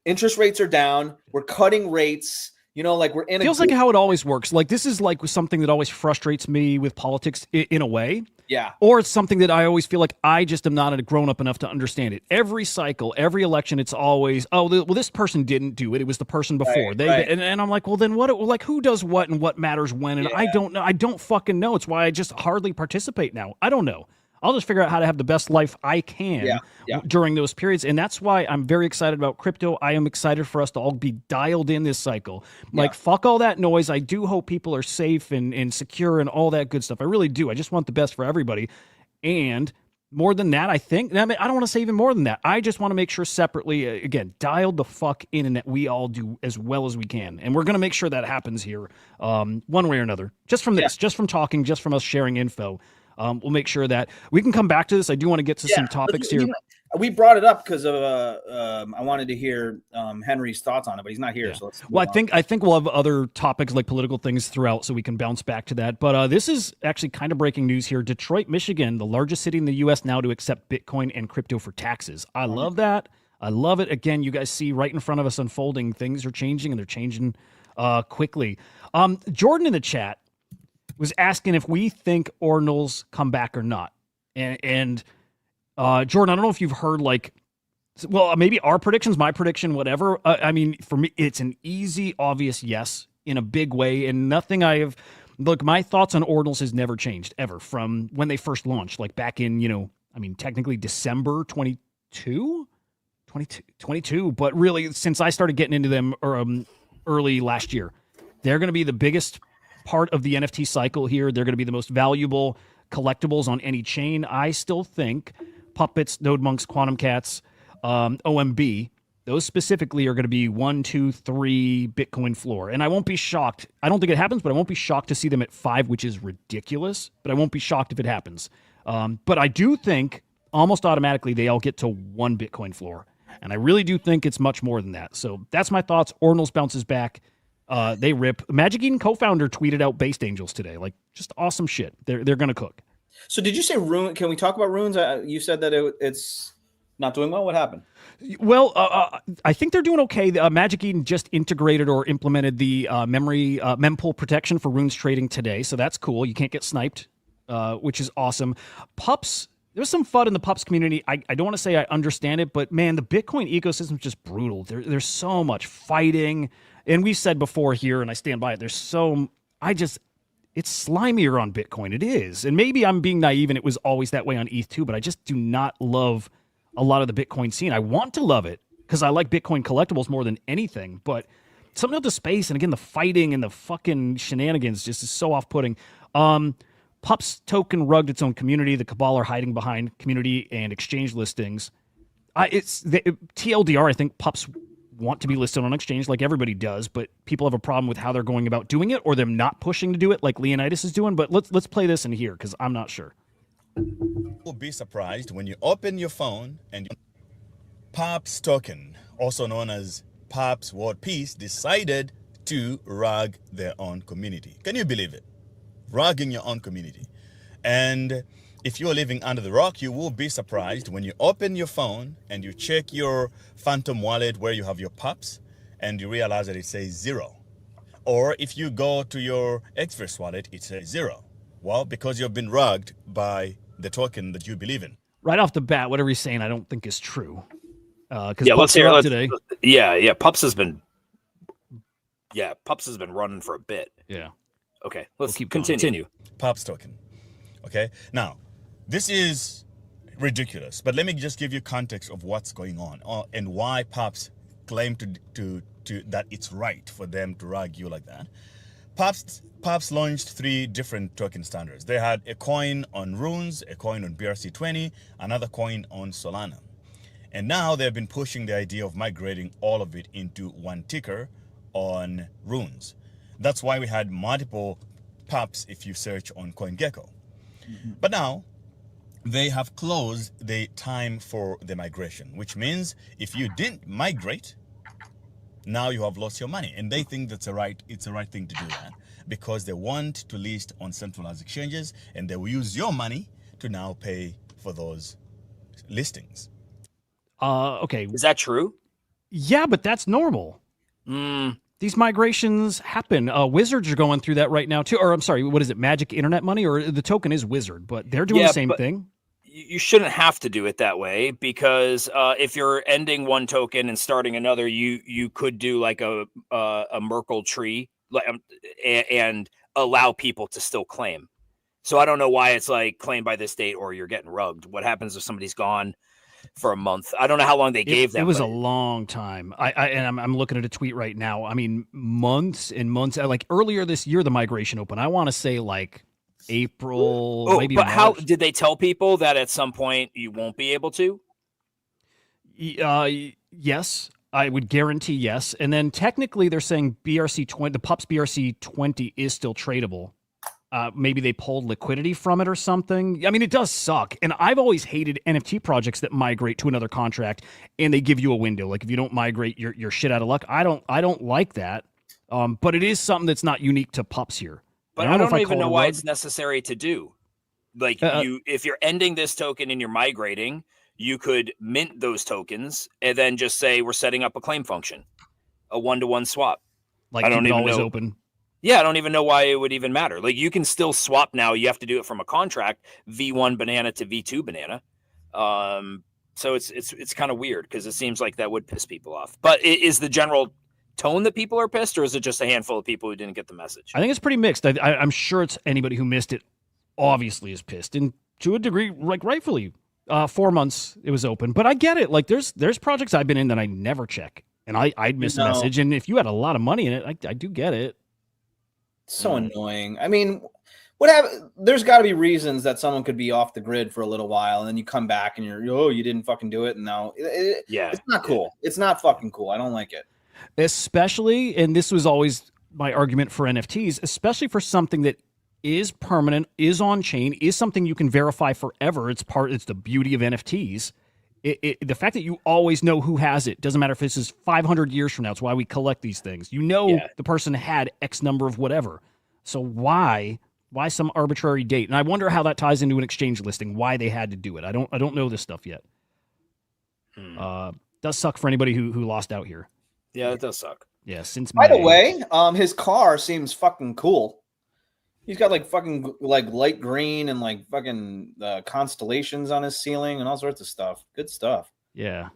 Interest rates are down. We're cutting rates. You know, like, we're in. Feels like how it always works. Like, this is like something that always frustrates me with politics in a way. Yeah. Or it's something that I always feel like I just am not grown up enough to understand it. Every cycle, every election, it's always, oh, well, this person didn't do it. It was the person before. Right. And I'm like, well, then what? Like, who does what and what matters when? And I don't know. I don't fucking know. It's why I just hardly participate now. I don't know. I'll just figure out how to have the best life I can during those periods. And that's why I'm very excited about crypto. I am excited for us to all be dialed in this cycle. Like, fuck all that noise. I do hope people are safe and secure and all that good stuff. I really do. I just want the best for everybody. And more than that, I think, I don't want to say even more than that. I just want to make sure separately, again, dialed the fuck in, and that we all do as well as we can. And we're going to make sure that happens here one way or another. Just from this, just from talking, just from us sharing info. We'll make sure that we can come back to this. I do want to get to some topics here. We brought it up because of I wanted to hear Henry's thoughts on it, but he's not here. So I think we'll have other topics like political things throughout, so we can bounce back to that. But this is actually kind of breaking news here. Detroit, Michigan, the largest city in the U.S. now to accept Bitcoin and crypto for taxes. I love that. I love it. Again, you guys see right in front of us unfolding. Things are changing, and they're changing quickly. Jordan in the chat was asking if we think ordinals come back or not. And Jordan, I don't know if you've heard, like, well, maybe our predictions, my prediction, whatever. I mean, for me, it's an easy, obvious yes in a big way. And nothing look, my thoughts on ordinals has never changed ever from when they first launched, like back in, technically December 22, but really since I started getting into them early last year. They're going to be the biggest part of the NFT cycle here. They're going to be the most valuable collectibles on any chain. I still think Puppets, Node Monks, Quantum Cats, OMB Those specifically are going to be 1, 2, 3 Bitcoin floor. And I won't be shocked. I don't think it happens, but I won't be shocked to see them at 5, which is ridiculous. But I won't be shocked if it happens. But I do think almost automatically they all get to 1 Bitcoin floor. And I really do think it's much more than that. So that's my thoughts. Ordinals bounces back. They rip. Magic Eden co-founder tweeted out Based Angels today. Like, just awesome shit. They're going to cook. So did you say Rune? Can we talk about Runes? You said that it's not doing well. What happened? Well, I think they're doing okay. Magic Eden just integrated or implemented the mempool protection for Runes trading today. So that's cool. You can't get sniped, which is awesome. Pups. There's some FUD in the Pups community. I don't want to say I understand it, but man, the Bitcoin ecosystem is just brutal. There's so much fighting. And we've said before here, and I stand by it, it's slimier on Bitcoin. It is. And maybe I'm being naive and it was always that way on ETH too, but I just do not love a lot of the Bitcoin scene. I want to love it because I like Bitcoin collectibles more than anything, but something about the space and again, the fighting and the fucking shenanigans just is so off-putting. Pups token rugged its own community. The cabal are hiding behind community and exchange listings. TLDR, I think Pups want to be listed on exchange like everybody does, but people have a problem with how they're going about doing it or them not pushing to do it like Leonidas is doing. But let's play this in here because I'm not sure. You'll be surprised when you open your phone and Pups token, also known as Pups World Peace, decided to rug their own community. Can you believe it? Rugging your own community. And if you're living under the rock, you will be surprised when you open your phone and you check your Phantom wallet where you have your Pups and you realize that it says 0. Or if you go to your Xverse wallet, it says 0. Well, because you've been rugged by the token that you believe in. Right off the bat, whatever he's saying, I don't think is true. Let's hear it today. Pups has been running for a bit. Yeah. Okay, let's continue. Pups token. Okay, now this is ridiculous, but let me just give you context of what's going on and why Pups claim to that it's right for them to rug you like that. Pups launched 3 different token standards. They had a coin on Runes, a coin on BRC20, another coin on Solana. And now they've been pushing the idea of migrating all of it into one ticker on Runes. That's why we had multiple Pups if you search on CoinGecko. Mm-hmm. But now they have closed the time for the migration, which means if you didn't migrate, now you have lost your money. And they think it's the right thing to do that because they want to list on centralized exchanges and they will use your money to now pay for those listings. Okay. Is that true? Yeah, but that's normal. These migrations happen. Wizards are going through that right now too. Or I'm sorry, what is it? Magic Internet Money, or the token is Wizard, but they're doing the same thing. You shouldn't have to do it that way because if you're ending one token and starting another, you could do like a Merkle tree and allow people to still claim. So I don't know why it's like claim by this date or you're getting rugged. What happens if somebody's gone for a month? I don't know how long they gave them. It was a long time. I'm looking at a tweet right now. I mean, months and months. Like earlier this year, the migration opened. I want to say like April, maybe March. How did they tell people that at some point you won't be able to? Yes, I would guarantee yes. And then technically they're saying BRC20, the Pups BRC20 is still tradable. Maybe they pulled liquidity from it or something. I mean, it does suck. And I've always hated NFT projects that migrate to another contract and they give you a window. Like if you don't migrate, you're shit out of luck. I don't like that. But it is something that's not unique to Pups here. But I don't even know why it's necessary to do. Like if you're ending this token and you're migrating, you could mint those tokens and then just say we're setting up a claim function, a 1-to-1 swap. Like I don't even always know. Open. Yeah, I don't even know why it would even matter. Like you can still swap now. You have to do it from a contract, V1 banana to V2 banana. So it's kind of weird because it seems like that would piss people off. But is the general tone that people are pissed, or is it just a handful of people who didn't get the message? I think it's pretty mixed. I'm sure it's anybody who missed it obviously is pissed, and to a degree, like rightfully. 4 months it was open, but I get it. Like there's projects I've been in that I never check, and I'd miss a message. And if you had a lot of money in it, I do get it. So annoying. I mean, There's got to be reasons that someone could be off the grid for a little while, and then you come back and you didn't fucking do it, and now it's not cool. It's not fucking cool. I don't like it. Especially, and this was always my argument for NFTs, especially for something that is permanent, is on chain, is something you can verify forever. It's the beauty of NFTs. The fact that you always know who has it, doesn't matter if this is 500 years from now. It's why we collect these things. You know, the person had X number of whatever. So why some arbitrary date? And I wonder how that ties into an exchange listing, why they had to do it. I don't know this stuff yet. Does suck for anybody who lost out here. Yeah, it does suck. Yeah, since By the May. way, his car seems fucking cool. He's got like fucking like light green and like fucking constellations on his ceiling and all sorts of stuff. Good stuff. Yeah.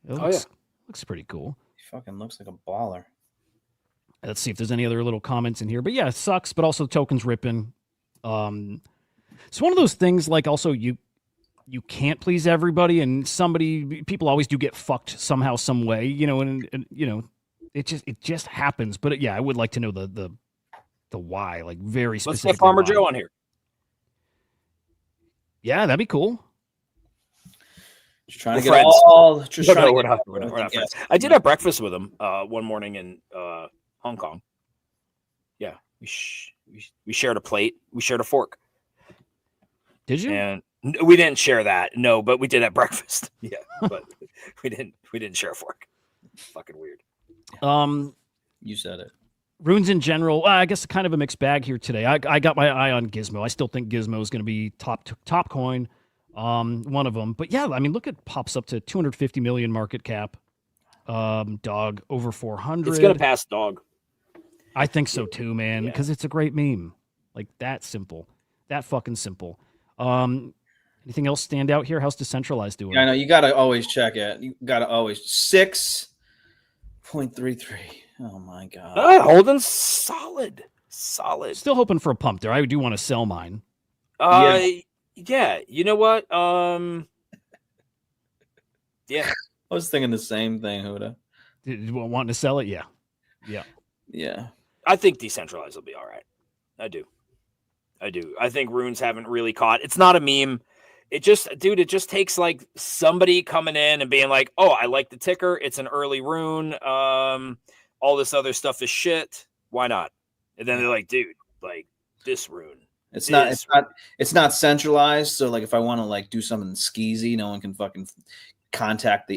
It looks pretty cool. He fucking looks like a baller. Let's see if there's any other little comments in here. But yeah, it sucks, but also the token's ripping. It's one of those things like also you can't please everybody, and people always do get fucked somehow, some way, you know, and you know, it just happens. But yeah, I would like to know the why, like very specific. Let's get Farmer Joe on here. Yeah, that'd be cool. Just trying to get all. We're not friends. I did have breakfast with him one morning in Hong Kong. Yeah, we shared a plate. We shared a fork. Did you? And we didn't share that. No, but we did have breakfast. Yeah, but we didn't share a fork. Fucking weird. You said it. Runes in general, I guess kind of a mixed bag here today. I got my eye on Gizmo. I still think Gizmo is going to be top coin, one of them. But yeah, I mean, look, it pops up to 250 million market cap. Dog over 400. It's going to pass Dog. I think so too, man, because it's a great meme. Like that simple, that fucking simple. Anything else stand out here? How's Decentralized doing? Yeah, I know you got to always check it. You got to always 6.33. Oh my god. Holding solid. Still hoping for a pump there. I do want to sell mine. Yeah. You know what? Yeah. I was thinking the same thing, Hudah. Wanting to sell it? Yeah. I think Decentralized will be all right. I do. I think runes haven't really caught. It's not a meme. It just takes like somebody coming in and being like, "Oh, I like the ticker. It's an early rune. All this other stuff is shit. Why not?" And then they're like, "Dude, like this rune." It's not centralized. So like, if I want to like do something skeezy, no one can fucking contact the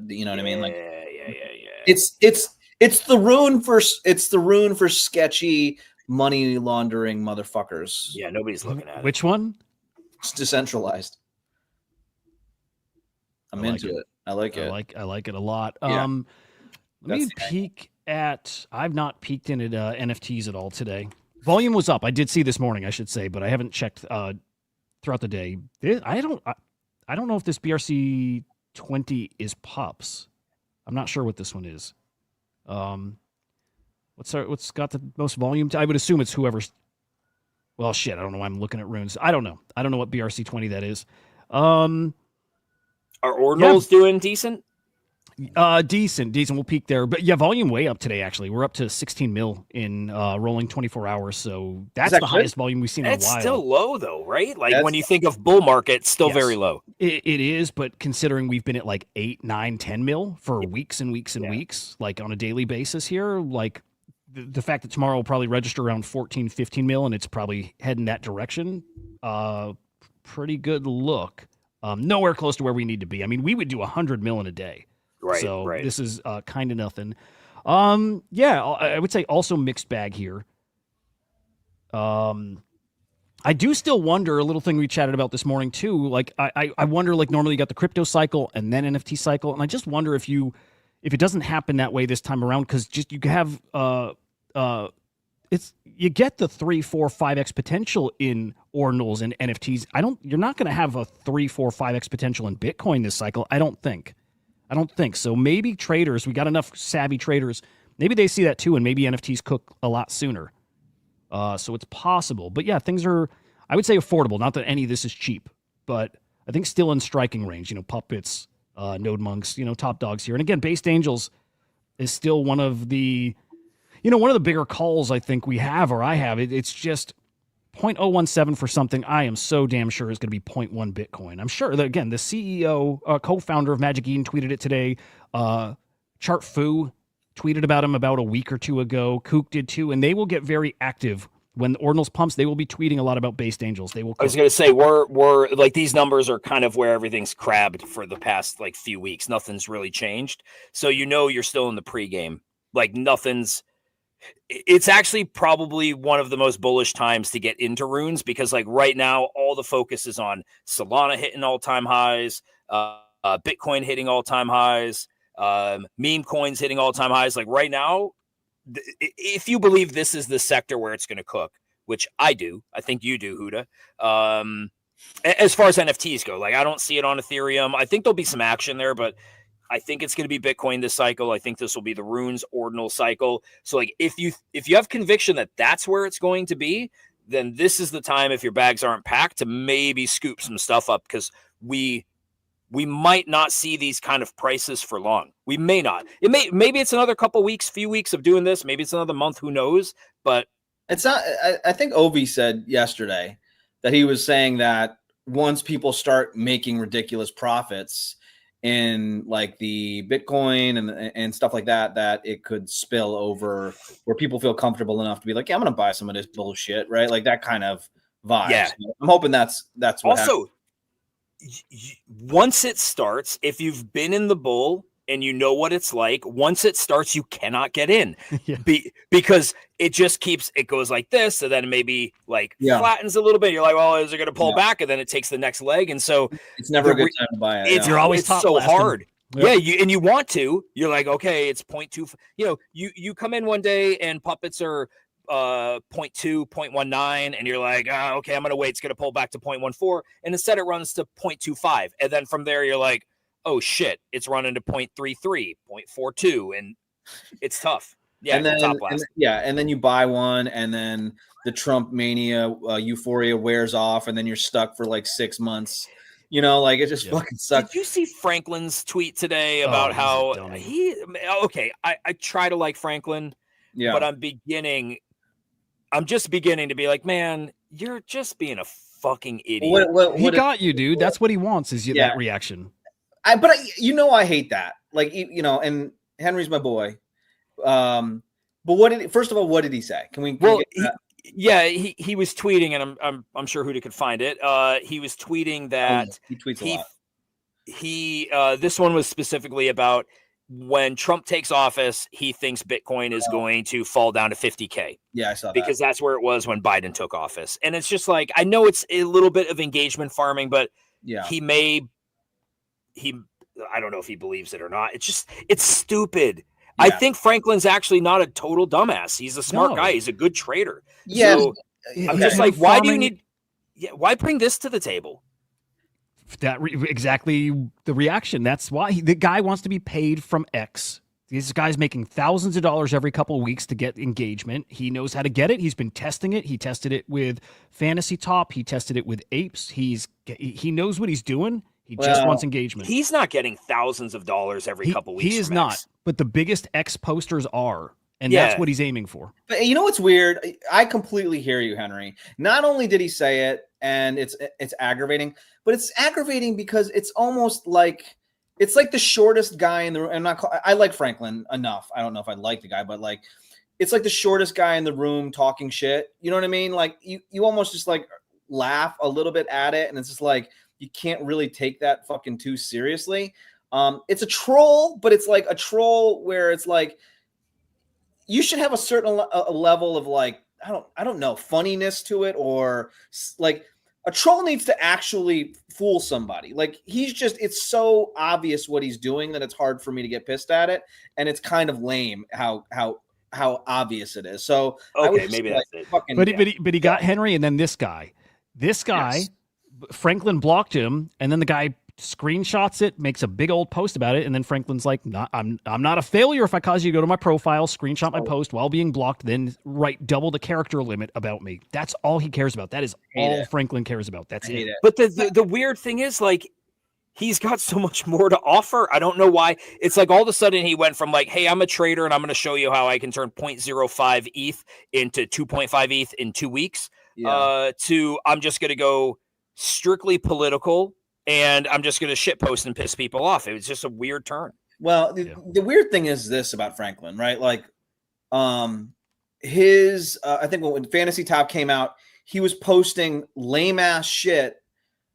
you know what I mean? Like, yeah. It's the rune for sketchy money laundering motherfuckers. Yeah, nobody's looking at it. Which one? It's decentralized. I'm into it. I like it. I like it a lot. Yeah. Let me peek at. I've not peeked in at NFTs at all today. Volume was up. I did see this morning, I should say, but I haven't checked throughout the day. I don't know if this BRC 20 is pups. I'm not sure what this one is. What's got the most volume? I would assume it's whoever's. Well, shit. I don't know why I'm looking at runes. I don't know. I don't know what BRC 20 that is. Are ordinals doing decent? Decent. We'll peak there. But yeah, volume way up today, actually. We're up to 16 mil in rolling 24 hours. So that's the highest volume we've seen in a while. It's still low, though, right? Like when you think of bull market, it's still very low. It is, but considering we've been at like 8, 9, 10 mil for weeks and weeks and weeks, like on a daily basis here, like the fact that tomorrow will probably register around 14, 15 mil, and it's probably heading that direction, pretty good look. Nowhere close to where we need to be. I mean, we would do 100 mil in a day. Right. So this is kind of nothing. I would say also mixed bag here. I do still wonder, a little thing we chatted about this morning too. Like I wonder, like normally you got the crypto cycle and then NFT cycle, and I just wonder if it doesn't happen that way this time around, because just you have you get the 3, 4, 5x potential in ordinals and NFTs. You're not going to have a 3, 4, 5x potential in Bitcoin this cycle. I don't think so. Maybe traders, we got enough savvy traders. Maybe they see that too, and maybe NFTs cook a lot sooner. So it's possible. But yeah, things are, I would say, affordable. Not that any of this is cheap, but I think still in striking range. You know, puppets, node monks, you know, top dogs here. And again, Based Angels is still one of the bigger calls I think we have, or I have. It's just 0.017 for something I am so damn sure is going to be 0.1 Bitcoin. I'm sure that, again, the CEO, co-founder of Magic Eden tweeted it today. Chart Fu tweeted about him about a week or two ago. Kook did too, and they will get very active when the ordinals pumps. They will be tweeting a lot about based angels. They will. I was going to say we're like, these numbers are kind of where everything's crabbed for the past like few weeks. Nothing's really changed, so you're still in the pregame. Like nothing's. It's actually probably one of the most bullish times to get into runes, because like right now all the focus is on Solana hitting all-time highs, Bitcoin hitting all-time highs, meme coins hitting all-time highs. Like right now, if you believe this is the sector where it's going to cook, which I do, I think you do, Hudah. As far as NFTs go, like I don't see it on Ethereum. I think there'll be some action there, but I think it's going to be Bitcoin this cycle. I think this will be the runes ordinal cycle. So like if you have conviction that that's where it's going to be, then this is the time, if your bags aren't packed, to maybe scoop some stuff up, because we might not see these kind of prices for long. We may not. Maybe it's another few weeks of doing this. Maybe it's another month. Who knows? But it's not. I think Ovi said yesterday that he was saying that once people start making ridiculous profits in like the Bitcoin and stuff like that, that it could spill over where people feel comfortable enough to be like, yeah, I'm going to buy some of this bullshit, right? Like that kind of vibe. Yeah. So I'm hoping that's what also once it starts, if you've been in the bull and you know what it's like, once it starts, you cannot get in. Yeah. Because it just it goes like this, and then maybe like flattens a little bit. You're like, well, is it going to pull back? And then it takes the next leg. And so it's never a good time to buy it. You're always it's so hard. Yep. Yeah. You want to, you're like, okay, it's 0.2. You come in one day and puppets are 0.2, 0.19, and you're like, okay, I'm going to wait. It's going to pull back to 0.14. And instead it runs to 0.25. And then from there, you're like, oh shit, it's running to 0.33, 0.42, and it's tough. Yeah, and then you buy one, and then the Trump mania euphoria wears off, and then you're stuck for like 6 months. Like it just fucking sucks. Did you see Franklin's tweet today about how I try to like Franklin, but I'm just beginning to be like, man, you're just being a fucking idiot. He got you, dude. That's what he wants, is that reaction. But I hate that. Like, and Henry's my boy. But what did he say? Can we? He was tweeting, and I'm sure Hudah could find it. He was tweeting that he tweets a lot. He this one was specifically about when Trump takes office, he thinks Bitcoin is going to fall down to 50K. Yeah, I saw that. Because that's where it was when Biden took office. And it's just like, I know it's a little bit of engagement farming, but I don't know if he believes it or not. It's stupid. Yeah. I think Franklin's actually not a total dumbass. He's a smart guy. He's a good trader. Yeah. So I'm just like, why do you need, why bring this to the table? Exactly the reaction. That's why the guy wants to be paid from X. This guy's making thousands of dollars every couple of weeks to get engagement. He knows how to get it. He's been testing it. He tested it with Fantasy Top. He tested it with Apes. He knows what he's doing. He just wants engagement. He's not getting thousands of dollars every couple weeks. He is not. But the biggest X posters are. And that's what he's aiming for. But you know what's weird? I completely hear you, Henry. Not only did he say it, and it's aggravating, but it's aggravating because it's almost like it's like the shortest guy in the room. I like Franklin enough. I don't know if I like the guy, but like it's like the shortest guy in the room talking shit. You know what I mean? Like you almost just like laugh a little bit at it, and it's just like you can't really take that fucking too seriously. It's a troll, but it's like a troll where it's like you should have a certain level of like I don't know, funniness to it, or like a troll needs to actually fool somebody. Like it's so obvious what he's doing that it's hard for me to get pissed at it, and it's kind of lame how obvious it is. So okay, maybe that's it. But he got Henry, and then this guy, yes. Franklin blocked him, and then the guy screenshots it, makes a big old post about it, and then Franklin's like, I'm not a failure if I cause you to go to my profile, screenshot my post while being blocked, then write double the character limit about me. That's all he cares about. That is all Franklin cares about. That's it. But the weird thing is, like, he's got so much more to offer. I don't know why. It's like all of a sudden he went from like, hey, I'm a trader and I'm going to show you how I can turn 0.05 ETH into 2.5 ETH in 2 weeks. to I'm just going to go strictly political and I'm just going to shitpost and piss people off. It was just a weird turn. Well, the weird thing is this about Franklin, right? Like, his I think when Fantasy Top came out, he was posting lame ass shit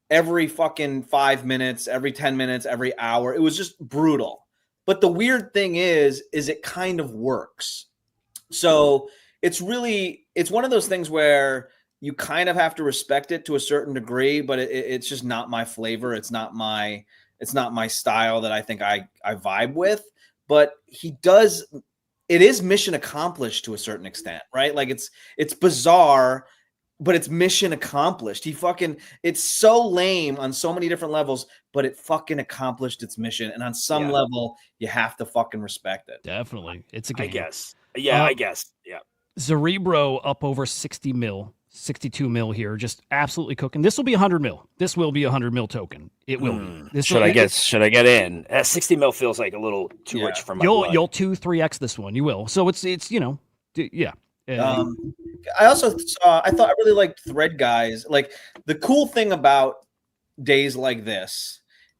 every fucking 5 minutes, every 10 minutes, every hour. It was just brutal. But the weird thing is it kind of works. So it's one of those things where you kind of have to respect it to a certain degree, but it's just not my flavor. It's not my style that I think I vibe with. But it is mission accomplished to a certain extent, right? Like it's bizarre, but it's mission accomplished. It's so lame on so many different levels, but it fucking accomplished its mission. And on some level, you have to fucking respect it. Definitely. It's a game. I guess. Yeah, I guess. Yeah. Cerebro up over 60 mil, 62 mil here, just absolutely cooking. This will be 100 mil. This will be a 100 mil token. It will be. Should I get in? 60 mil feels like a little too rich for my blood. You'll 2-3x this one. You will. So it's yeah. I really liked Thread Guys. Like, the cool thing about days like this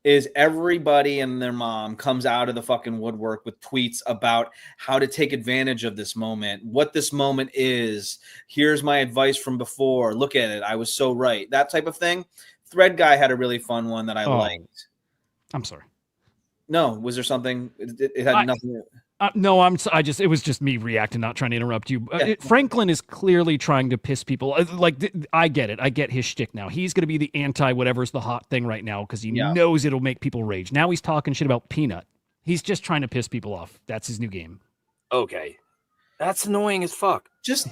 is everybody and their mom comes out of the fucking woodwork with tweets about how to take advantage of this moment, what this moment is. Here's my advice from before. Look at it. I was so right. That type of thing. Thread Guy had a really fun one that I liked. I'm sorry. No, was there something? It had nothing. No, it was just me reacting, not trying to interrupt you. Franklin is clearly trying to piss people. I get it. I get his shtick now. He's going to be the anti whatever's the hot thing right now because he knows it'll make people rage. Now he's talking shit about Peanut. He's just trying to piss people off. That's his new game. Okay. That's annoying as fuck. Just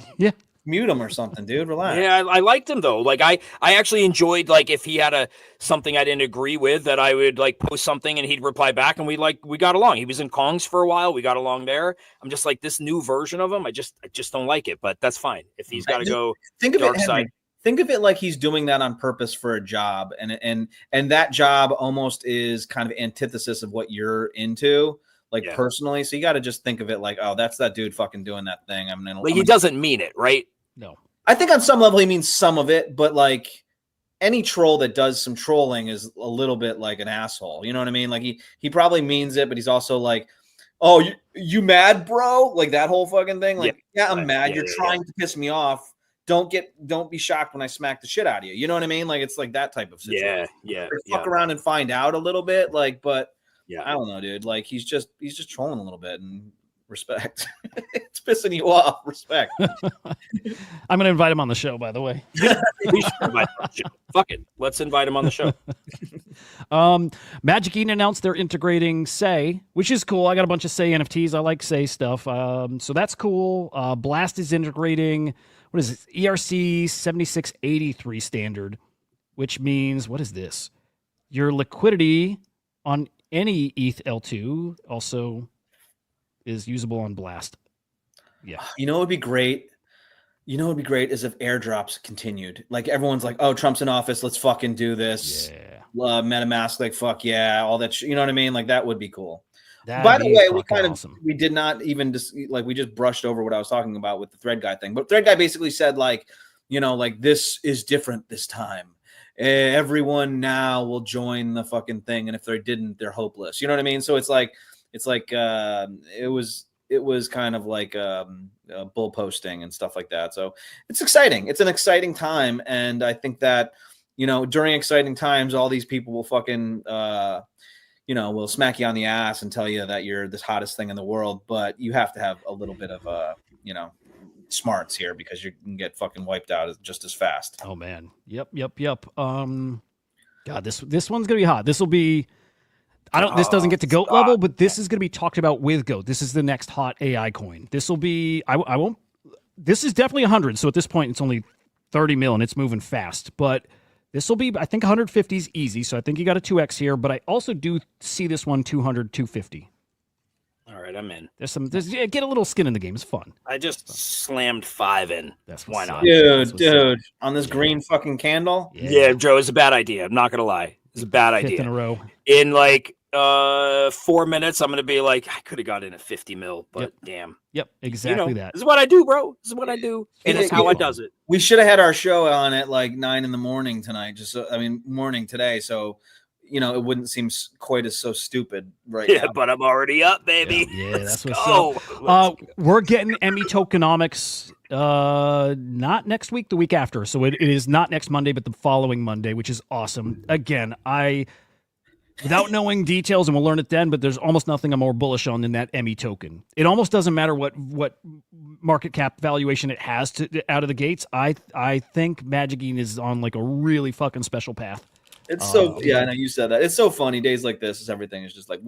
mute him or something, dude. Relax. Yeah, I liked him though. Like I actually enjoyed, like, if he had something I didn't agree with, that I would like post something and he'd reply back and we got along. He was in Kongs for a while. We got along there. I'm just like, this new version of him, I just don't like it, but that's fine. If he's got to go dark side. Think of it like he's doing that on purpose for a job, and that job almost is kind of antithesis of what you're into. Personally, so you got to just think of it like, oh, that's that dude fucking doing that thing. He doesn't mean it, right? No, I think on some level he means some of it, but like any troll that does some trolling is a little bit like an asshole. You know what I mean? Like he probably means it, but he's also like, oh, you mad, bro? Like that whole fucking thing. Like, I'm mad. You're trying to piss me off. Don't be shocked when I smack the shit out of you. You know what I mean? Like it's like that type of situation. Yeah. Fuck around and find out a little bit. Like, but I don't know, dude. Like he's just trolling a little bit, and respect. It's pissing you off. Respect. I'm gonna invite him on the show, by the way. We should invite him on the show. Fuck it. Let's invite him on the show. Magic Eden announced they're integrating Say, which is cool. I got a bunch of Say NFTs. I like Say stuff. So that's cool. Blast is integrating, what is it? ERC 7683 standard, which means, what is this? Your liquidity on any ETH L2 also is usable on Blast. Yeah. You know what would be great? Is if airdrops continued. Like everyone's like, oh, Trump's in office. Let's fucking do this. Yeah. MetaMask, like, fuck yeah. All that you know what I mean? Like that would be cool. By the way, we did not even we just brushed over what I was talking about with the Thread Guy thing. But Thread Guy basically said like, like this is different this time. Everyone now will join the fucking thing. And if they didn't, they're hopeless. You know what I mean? So it was kind of like bull posting and stuff like that. So it's exciting. It's an exciting time. And I think that, during exciting times, all these people will fucking, will smack you on the ass and tell you that you're the hottest thing in the world. But you have to have a little bit of, smarts here because you can get fucking wiped out just as fast. Oh, man. Yep. God, this one's going to be hot. This will be... this doesn't get to GOAT level, but this is going to be talked about with GOAT. This is the next hot AI coin. This will be, this is definitely 100. So at this point, it's only 30 mil and it's moving fast, but this will be, I think 150 is easy. So I think you got a 2X here, but I also do see this one 200, 250. All right, I'm in. Get a little skin in the game. It's fun. I just slammed 5 in. That's why not. Dude, on this green fucking candle. Yeah, Joe, it's a bad idea. I'm not going to lie. It's a bad idea. 5th in a row. In like 4 minutes, I'm going to be like, I could have got in at 50 mil, but damn. Yep, exactly that. This is what I do, bro. This is what I do. And it's how I does it. We should have had our show on at like 9 a.m. tonight. Morning today. So, it wouldn't seem quite as so stupid now. But I'm already up, baby. Yeah, Let's that's go. what's up. We're getting Emmy tokenomics not next week, the week after. So it is not next Monday, but the following Monday, which is awesome. Again, without knowing details, and we'll learn it then, but there's almost nothing I'm more bullish on than that Emmy token. It almost doesn't matter what market cap valuation it has out of the gates. I think Magic Eden is on like a really fucking special path. It's so I know you said that. It's so funny. Days like this, everything is just like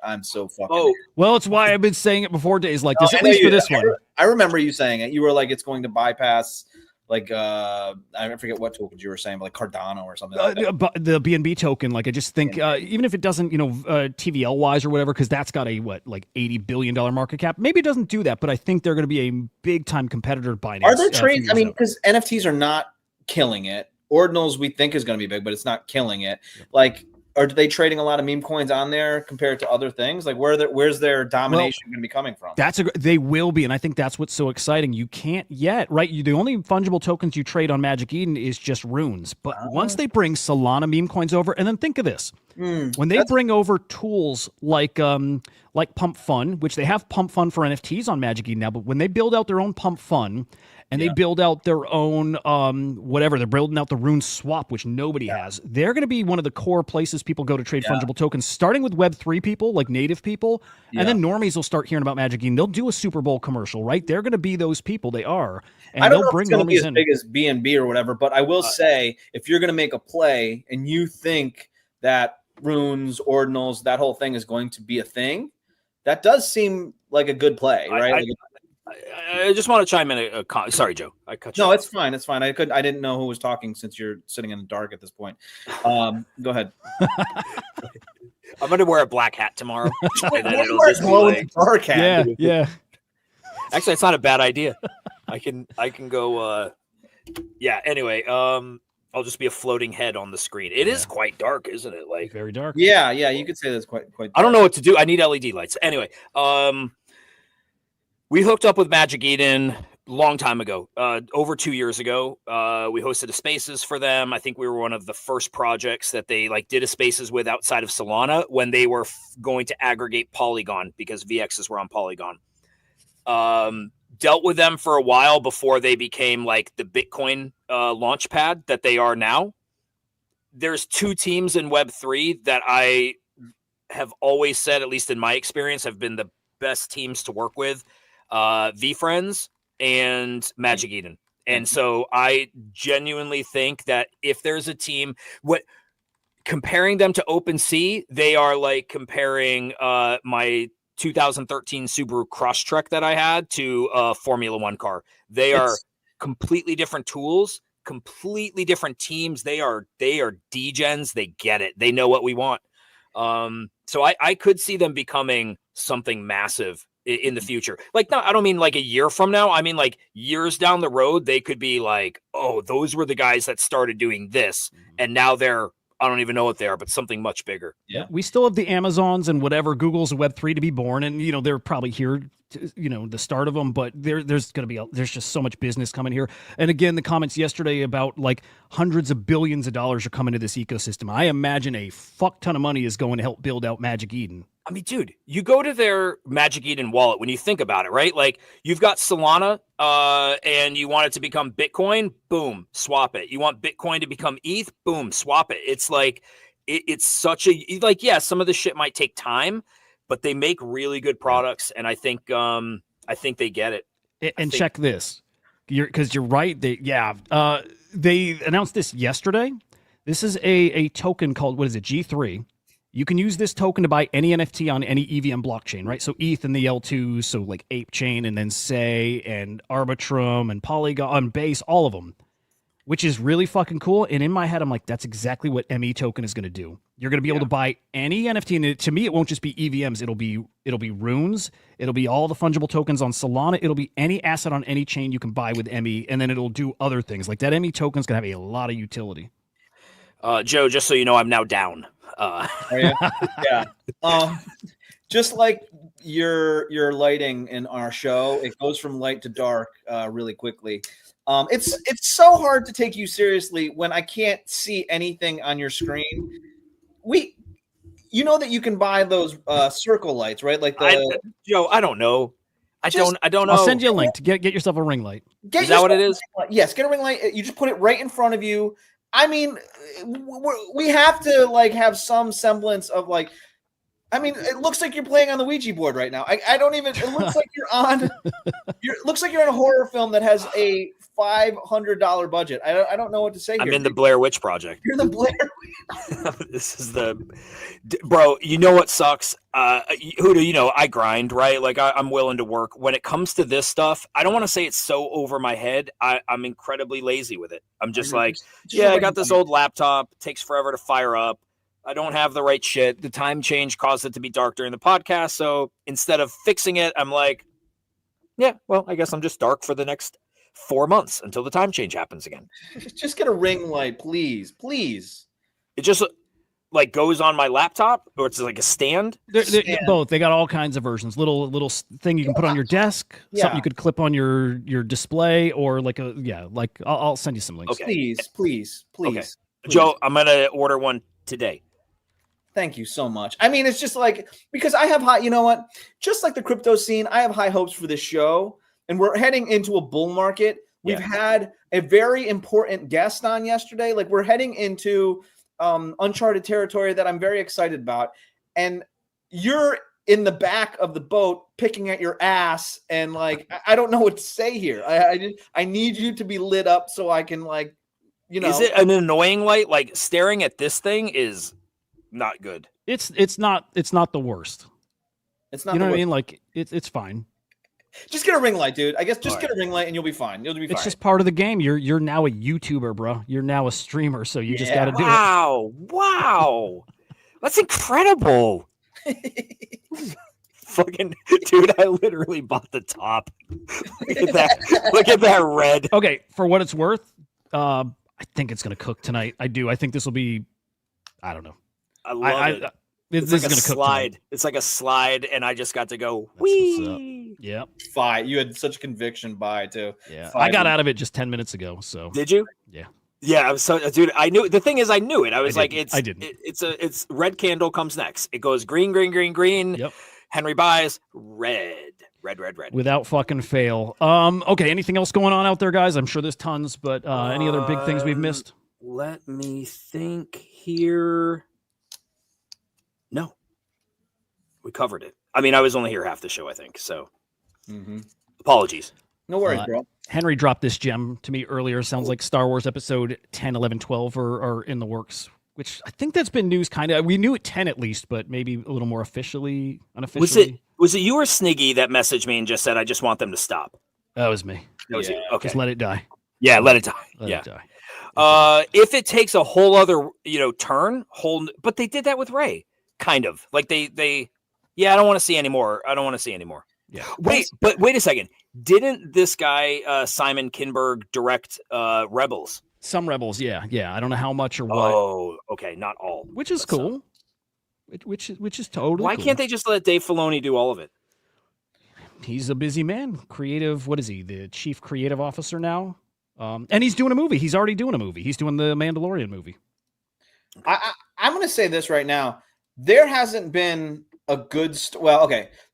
I'm so fucking. Well, it's why I've been saying it before days like this. At least for this one, I remember you saying it. You were like, it's going to bypass. Like I forget what tokens you were saying, but like Cardano or something. Like that. The BNB token, like I just think, even if it doesn't, TVL wise or whatever, because that's got a $80 billion market cap. Maybe it doesn't do that, but I think they're going to be a big time competitor to Binance. Are there trades? I mean, because NFTs are not killing it. Ordinals we think is going to be big, but it's not killing it. Like, are they trading a lot of meme coins on there compared to other things? Like, where's their domination going to be coming from? They will be, and I think that's what's so exciting. You can't yet, right? The only fungible tokens you trade on Magic Eden is just runes. But once they bring Solana meme coins over, and then think of this: when they bring over tools like Pump Fun, which they have Pump Fun for NFTs on Magic Eden now, but when they build out their own Pump Fun. And they build out their own whatever. They're building out the Rune Swap, which nobody has. They're going to be one of the core places people go to trade fungible tokens, starting with Web3 people, like native people. And then normies will start hearing about Magic Eden. They'll do a Super Bowl commercial, right? They're going to be those people. They are. And I don't they'll know if bring it's going to be as in. big as BNB or whatever, but I will say, if you're going to make a play and you think that runes, ordinals, that whole thing is going to be a thing, that does seem like a good play, right? I just want to chime in. Sorry, Joe. I cut you. No, it's fine. It's fine. I didn't know who was talking since you're sitting in the dark at this point. Go ahead. I'm going to wear a black hat tomorrow. And then it'll just be like, dark hat. Yeah. Actually, it's not a bad idea. I can go. Anyway, I'll just be a floating head on the screen. It is quite dark, isn't it? Like very dark. Yeah. You could say that's quite dark. I don't know what to do. I need LED lights. Anyway, we hooked up with Magic Eden a long time ago, over 2 years ago. We hosted a Spaces for them. I think we were one of the first projects that they did a Spaces with outside of Solana when they were going to aggregate Polygon because VXs were on Polygon. Dealt with them for a while before they became like the Bitcoin launch pad that they are now. There's two teams in Web3 that I have always said, at least in my experience, have been the best teams to work with. VFriends and Magic Eden. And so I genuinely think that if there's a team, comparing them to OpenSea, they are like comparing my 2013 Subaru Crosstrek that I had to a Formula One car. They are completely different tools, completely different teams. They are degens. They get it. They know what we want. So I could see them becoming something massive in the future. Like, no, I don't mean like a year from now. I mean like years down the road, they could be like, oh, those were the guys that started doing this. And now I don't even know what they are, but something much bigger. Yeah. We still have the Amazons and whatever Google's Web3 to be born. And, they're probably here, the start of them, but there's going to be, there's just so much business coming here. And again, the comments yesterday about like hundreds of billions of dollars are coming to this ecosystem. I imagine a fuck ton of money is going to help build out Magic Eden. I mean, dude, you go to their Magic Eden wallet when you think about it, right? Like you've got Solana and you want it to become Bitcoin, boom, swap it. You want Bitcoin to become ETH, boom, swap it. It's like, it's such a, like, yeah, some of the shit might take time, but they make really good products. And I think they get it. And check this, because you're right. They announced this yesterday. This is a token called, what is it? G3. You can use this token to buy any NFT on any EVM blockchain, right? So ETH and the L2, so like Ape Chain and then Say and Arbitrum and Polygon, Base, all of them, which is really fucking cool. And in my head, I'm like, that's exactly what ME token is going to do. You're going to be able to buy any NFT, and to me, it won't just be EVMs. It'll be runes. It'll be all the fungible tokens on Solana. It'll be any asset on any chain you can buy with ME, and then it'll do other things. Like that ME token's going to have a lot of utility. Joe, just so you know, I'm now down. Are you? Yeah. Just like your lighting in our show, it goes from light to dark really quickly. It's so hard to take you seriously when I can't see anything on your screen. You know that you can buy those circle lights, right? Like Joe, I don't know. I Just- don't know. I'll send you a link to get yourself a ring light. Get Is that what it yourself is? a ring light. Yes, get a ring light. You just put it right in front of you. I mean, we have to like have some semblance of like. I mean, it looks like you're playing on the Ouija board right now. I don't even. It looks like you're on. It looks like you're in a horror film that has a $500 budget. I don't know what to say. I'm here. in the Blair Witch Project. You're the Blair. This is bro. You know what sucks? Hudah, you know I grind, right? Like I'm willing to work. When it comes to this stuff, I don't want to say it's so over my head. I'm incredibly lazy with it. I'm just like, I got this old laptop. Takes forever to fire up. I don't have the right shit. The time change caused it to be dark during the podcast. So instead of fixing it, I'm like, yeah, well, I guess I'm just dark for the next 4 months until the time change happens again. Just get a ring light, please. It just like goes on my laptop, or it's like a stand. They're both. They got all kinds of versions. Little thing you can put on your desk. Yeah. Something you could clip on your display, or like I'll send you some links. Okay. Please. Okay. Joe, I'm gonna order one today. Thank you so much. I mean, it's just like, because I have high, you know what? Just like the crypto scene, I have high hopes for this show, and we're heading into a bull market. We've had a very important guest on yesterday. Like, we're heading into uncharted territory that I'm very excited about. And you're in the back of the boat picking at your ass, and like, I don't know what to say here. I need you to be lit up so I can, like, you know. Is it an annoying light? Like, staring at this thing is not good. It's not the worst. It's not. You know what I worst. mean? Like it's fine. Just get a ring light, dude. I guess just get a ring light and you'll be fine. You'll be fine. It's just part of the game. You're now a YouTuber, bro. You're now a streamer, so you just got to do it. Wow. That's incredible. Fucking dude, I literally bought the top. Look at that. Look at that red. Okay, for what it's worth, I think it's gonna cook tonight. I do. I think this will be. I don't know. I love it. This It's is like gonna a cook slide. tonight. It's like a slide, and I just got to go. That's what's up. Whee! Yeah. Fine. You had such conviction by too. Yeah. Fine. I got out of it just 10 minutes ago. So Did you? Yeah. Yeah, I was so dude. I knew the thing is, I knew it. I was like, I didn't. It's red candle comes next. It goes green, green, green, green. Yep. Henry buys red. Without fucking fail. Okay. Anything else going on out there, guys? I'm sure there's tons, but any other big things we've missed? Let me think here. No, we covered it. I mean, I was only here half the show, I think. So, apologies. No worries, bro. Henry dropped this gem to me earlier. Sounds like Star Wars episode 10, 11, 12 are in the works, which I think that's been news kind of. We knew at 10 at least, but maybe a little more unofficially. Was it you or Sniggy that messaged me and just said, I just want them to stop? That was me. That was you. Okay. Just let it die. Yeah, let it die. Let yeah. it die. If it takes a whole other, turn, but they did that with Ray, kind of. Like they I don't want to see anymore. Yeah. Wait a second. Didn't this guy Simon Kinberg direct Rebels? Some Rebels, yeah. I don't know how much or what. Oh, okay, not all. Which is cool. Which is totally. Why cool. can't they just let Dave Filoni do all of it? He's a busy man. Creative. What is he? The chief creative officer now. And he's doing a movie. He's already doing a movie. He's doing the Mandalorian movie. I'm going to say this right now. There hasn't been a good.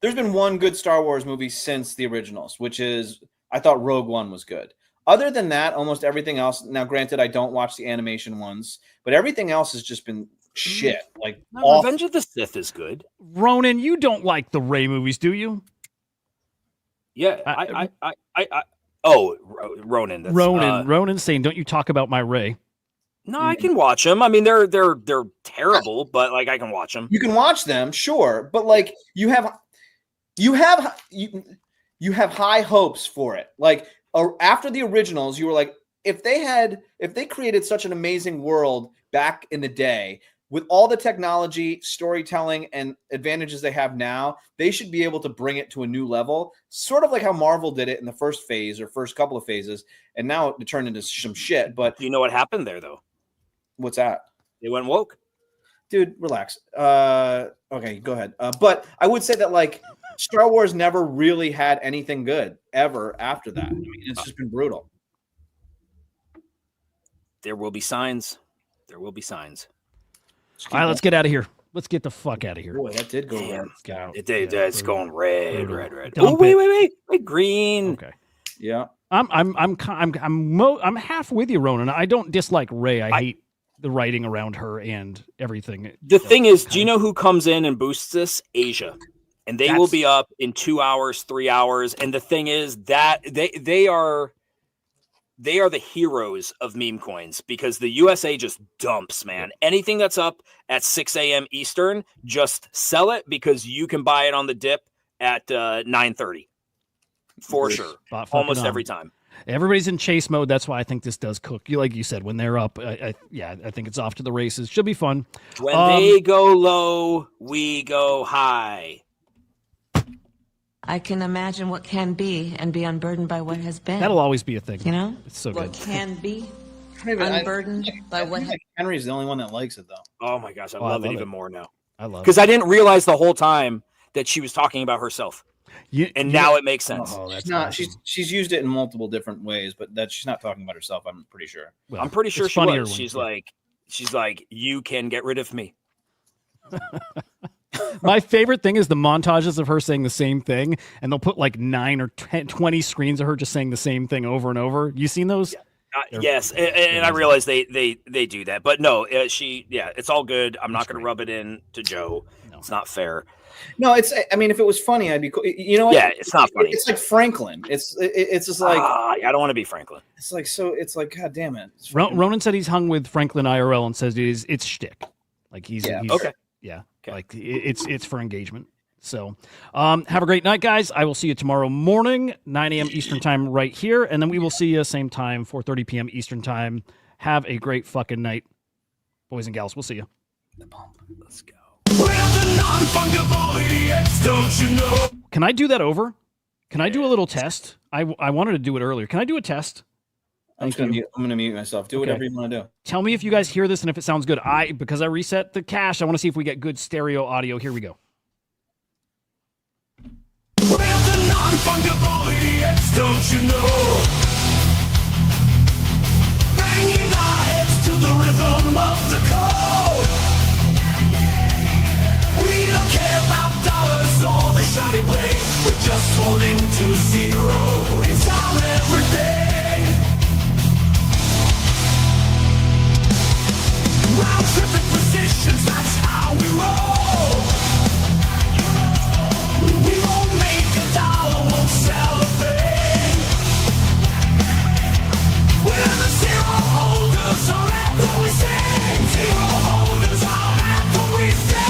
There's been one good Star Wars movie since the originals, which is I thought Rogue One was good. Other than that, almost everything else. Now, granted, I don't watch the animation ones, but everything else has just been shit. Like Revenge of the Sith is good. Ronan, you don't like the Rey movies, do you? Yeah, Ronan. That's, Ronan saying, "Don't you talk about my Rey." No, I can watch them. I mean, they're terrible, but like I can watch them. You can watch them, sure, but like you have high hopes for it. Like after the originals, you were like, if they created such an amazing world back in the day with all the technology, storytelling, and advantages they have now, they should be able to bring it to a new level. Sort of like how Marvel did it in the first phase or first couple of phases, and now it turned into some shit. But you know what happened there, though? What's that? They went woke. dude, relax. Okay, go ahead. But I would say that like Star Wars never really had anything good ever after that. I mean, it's just been brutal. There will be signs. There will be signs. All right, let's get out of here. Let's get the fuck out of here. Boy, that did go Damn. red. Get out. It's going red, Brutal. red, red. Dump Oh, wait, it. wait, green. Okay. Yeah. I'm half with you, Ronan. I don't dislike Ray. I hate the writing around her and everything. The thing is, do you know who comes in and boosts this? Asia. And they will That's- be up in 2 hours, 3 hours. And the thing is that they are the heroes of meme coins because the USA just dumps, man. Anything that's up at 6 a.m. Eastern, just sell it because you can buy it on the dip at 9:30 for sure. Spot fucking Almost on. every time. Everybody's in chase mode. That's why I think this does cook. Like you said, when they're up, I think it's off to the races. Should be fun. When they go low, we go high. I can imagine what can be and be unburdened by what has been. That'll always be a thing. You know? It's so What good. can be I don't even- unburdened by what has Henry's the only one that likes it though. Oh my gosh, I Oh, I love it love even it. more now. I love Because it. I didn't realize the whole time that she was talking about herself. And now it makes sense. Oh, that's She's not. awesome. She's used it in multiple different ways, but that she's not talking about herself. I'm pretty sure. Well, I'm pretty sure it's she funnier was. when- She's like, you can get rid of me. My favorite thing is the montages of her saying the same thing, and they'll put like 9 or 10, 20 screens of her just saying the same thing over and over. You seen those? They're- Yes, and I realize they do that, but no, it's all good. I'm not going to rub it in to Joe. No. It's not fair. No, it's. I mean, if it was funny, I'd be cool. You know what? Yeah, it's not funny. It's like Franklin. It's just like I don't want to be Franklin. it's like so. It's like God damn it. It's Ronan said he's hung with Franklin IRL and says it's shtick. Like he's Okay. Yeah. Okay. Like it's for engagement. So have a great night, guys. I will see you tomorrow morning, 9 a.m. Eastern time right here. And then we will see you same time, 4:30 p.m. Eastern time. Have a great fucking night. Boys and gals, we'll see you. Let's go. We're the non-fungible idiots, don't you know? Can I do that over? Can I do a little test? I wanted to do it earlier. Can I do a test? I'm just gonna mute myself. Do whatever you want to do. Tell me if you guys hear this and if it sounds good. Because I reset the cache, I want to see if we get good stereo audio. Here we go. We're the non-fungible idiots, don't you know? Banging our heads to the rhythm of the code. We don't care about dollars or the shiny blade. We're just holding to zero. It's our everything. Round tripping positions, that's how we roll. We won't make a dollar, won't sell a thing. We're the zero holders, our anthem we sing. Zero holders, our anthem we sing.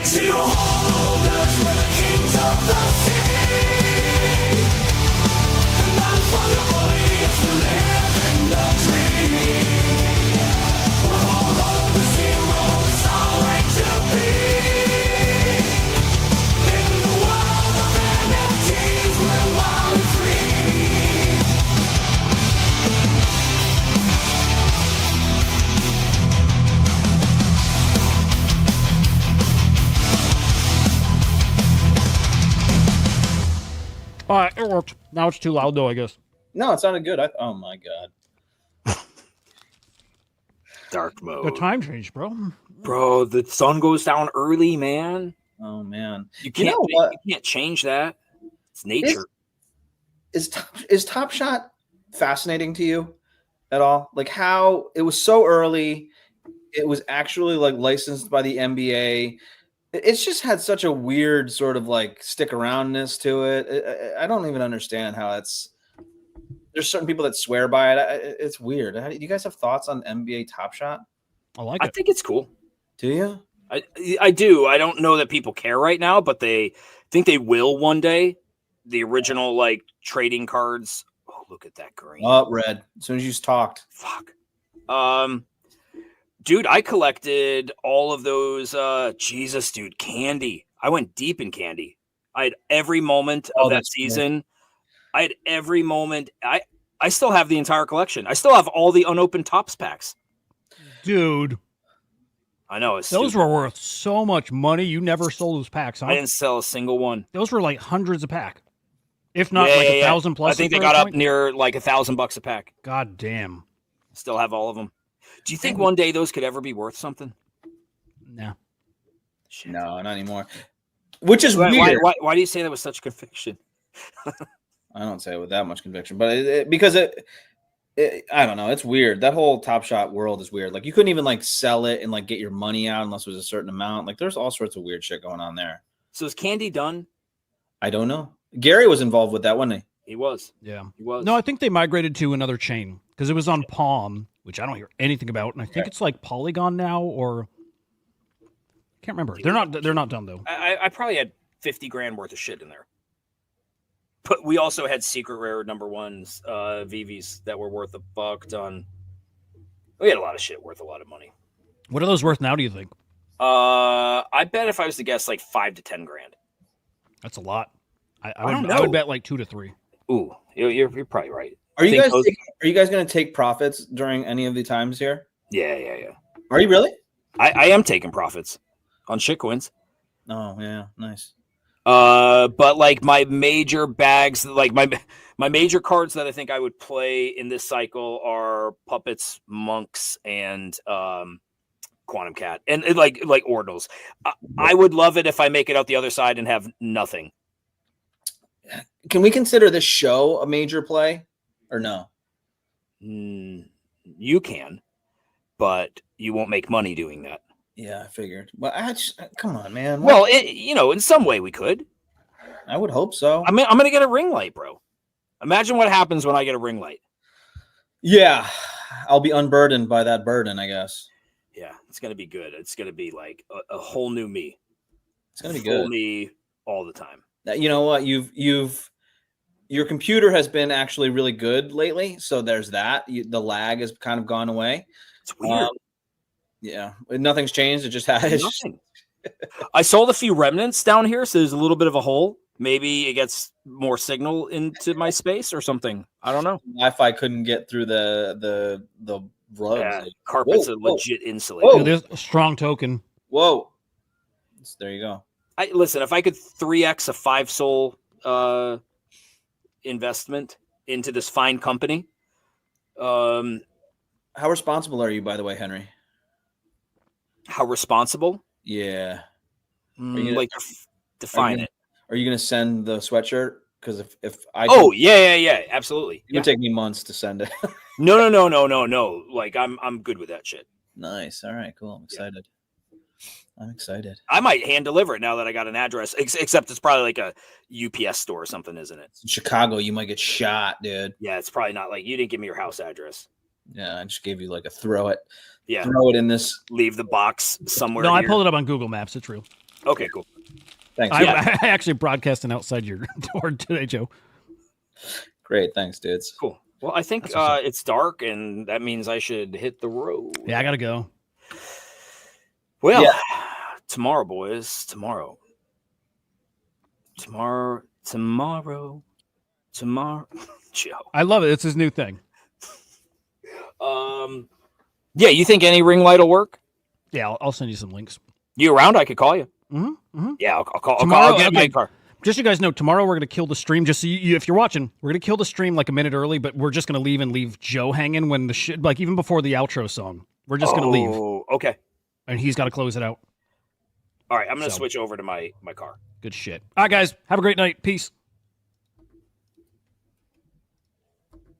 Zero holders, we're the kings of the sea. Non-fungible idiots, we live in the dream. We're all over zero, it's our right to be. In the world of NFTs, we're wild and free. All right, it worked. Now it's too loud, though, I guess. No, it sounded good. Oh my god. Dark The mode. time changed, bro. Bro, the sun goes down early, man. Oh man. You can't know what? you can't change that. It's nature. Is Top Shot fascinating to you at all? Like how it was so early, it was actually like licensed by the NBA. It's just had such a weird sort of like stick aroundness to it. I don't even understand how it's. There's certain people that swear by it. It's weird. Do you guys have thoughts on NBA Top Shot? I like I it. think it's cool. Do you? I do. I don't know that people care right now, but they think they will one day. The original like trading cards. Oh, look at that green. Oh, red. As soon as you just talked. Fuck. Dude, I collected all of those. Jesus, dude, candy. I went deep in candy. I had every moment of that that's cool. season. I had every moment. I still have the entire collection. I still have all the unopened Topps packs. Dude, I know. It's those stupid. were worth so much money. You never sold those packs, huh? I didn't sell a single one. Those were like hundreds a pack, if not like 1,000 plus. I think they for got a up point. near like $1,000 a pack. God damn. Still have all of them. Do you think one day those could ever be worth something? No. Shit. No, not anymore. Which is Why weird. do you say that with such conviction? I don't say it with that much conviction, but because I don't know. It's weird. That whole Top Shot world is weird. Like you couldn't even like sell it and like get your money out unless it was a certain amount. Like there's all sorts of weird shit going on there. So is Candy done? I don't know. Gary was involved with that, wasn't he? He was. Yeah. He was. No, I think they migrated to another chain because it was on Palm, which I don't hear anything about, and I think it's like Polygon now, or can't remember. They're not done though. I probably had 50 grand worth of shit in there. But we also had secret rare number ones, VVs that were worth a buck ton. We had a lot of shit worth a lot of money. What are those worth now? Do you think? I bet if I was to guess, like 5 to 10 grand. That's a lot. I don't would, know. I would bet like 2 to 3. Ooh, you're probably right. Are you Think guys going to take profits during any of the times here? Yeah. Are you really? I am taking profits on shitcoins. Oh yeah, nice. But like my major bags, like my major cards that I think I would play in this cycle are Puppets, Monks, and Quantum Cat, and like Ordinals. I would love it if I make it out the other side and have nothing. Can we consider this show a major play or no? You can, but you won't make money doing that. Yeah, I figured. Well, come on, man. Well, in some way we could. I would hope so. I'm gonna get a ring light, bro. Imagine what happens when I get a ring light. Yeah, I'll be unburdened by that burden, I guess. Yeah, it's gonna be good. It's gonna be like a whole new me. It's gonna be Full good. me all the time. You know what? Your computer has been actually really good lately, so there's that. The lag has kind of gone away. It's weird. Yeah, nothing's changed. It just has. Nothing. I sold a few remnants down here, so there's a little bit of a hole. Maybe it gets more signal into my space or something. I don't know. Wi-Fi couldn't get through the rugs. Yeah, carpet's a legit insulator. Whoa. Dude, there's a strong token. Whoa. There you go. Listen, if I could 3x a 5 soul investment into this fine company. How responsible are you, by the way, Henry? How responsible? Yeah. Like define it. Are you gonna send the sweatshirt? Because if I yeah, absolutely. it would take me months to send it. No. Like I'm good with that shit. Nice. All right, cool. I'm excited. I'm excited. I might hand deliver it now that I got an address. Except it's probably like a UPS store or something, isn't it? In Chicago, you might get shot, dude. Yeah, it's probably not like you didn't give me your house address. Yeah, I just gave you like a throw it. Yeah, Throw it in this. leave the box somewhere. No, I here. pulled it up on Google Maps. It's real. Okay, cool. Thanks. I actually broadcasting outside your door today, Joe. Great. Thanks, dudes. Cool. Well, I think That's what's up. it's dark, and that means I should hit the road. Yeah, I gotta go. Well, Yeah. tomorrow, boys. Tomorrow. Joe. I love it. It's his new thing. Yeah, you think any ring light will work? Yeah, I'll send you some links. You around? I could call you. Mm-hmm. Yeah, I'll call. Tomorrow, I'll get my car. Just so you guys know, tomorrow we're gonna kill the stream. Just so you, if you're watching, we're gonna kill the stream like a minute early, but we're just gonna leave Joe hanging when the shit, like even before the outro song. We're just gonna leave, Okay. and he's got to close it out. All right. I'm gonna So. switch over to my car. Good shit. All right, guys, have a great night. Peace.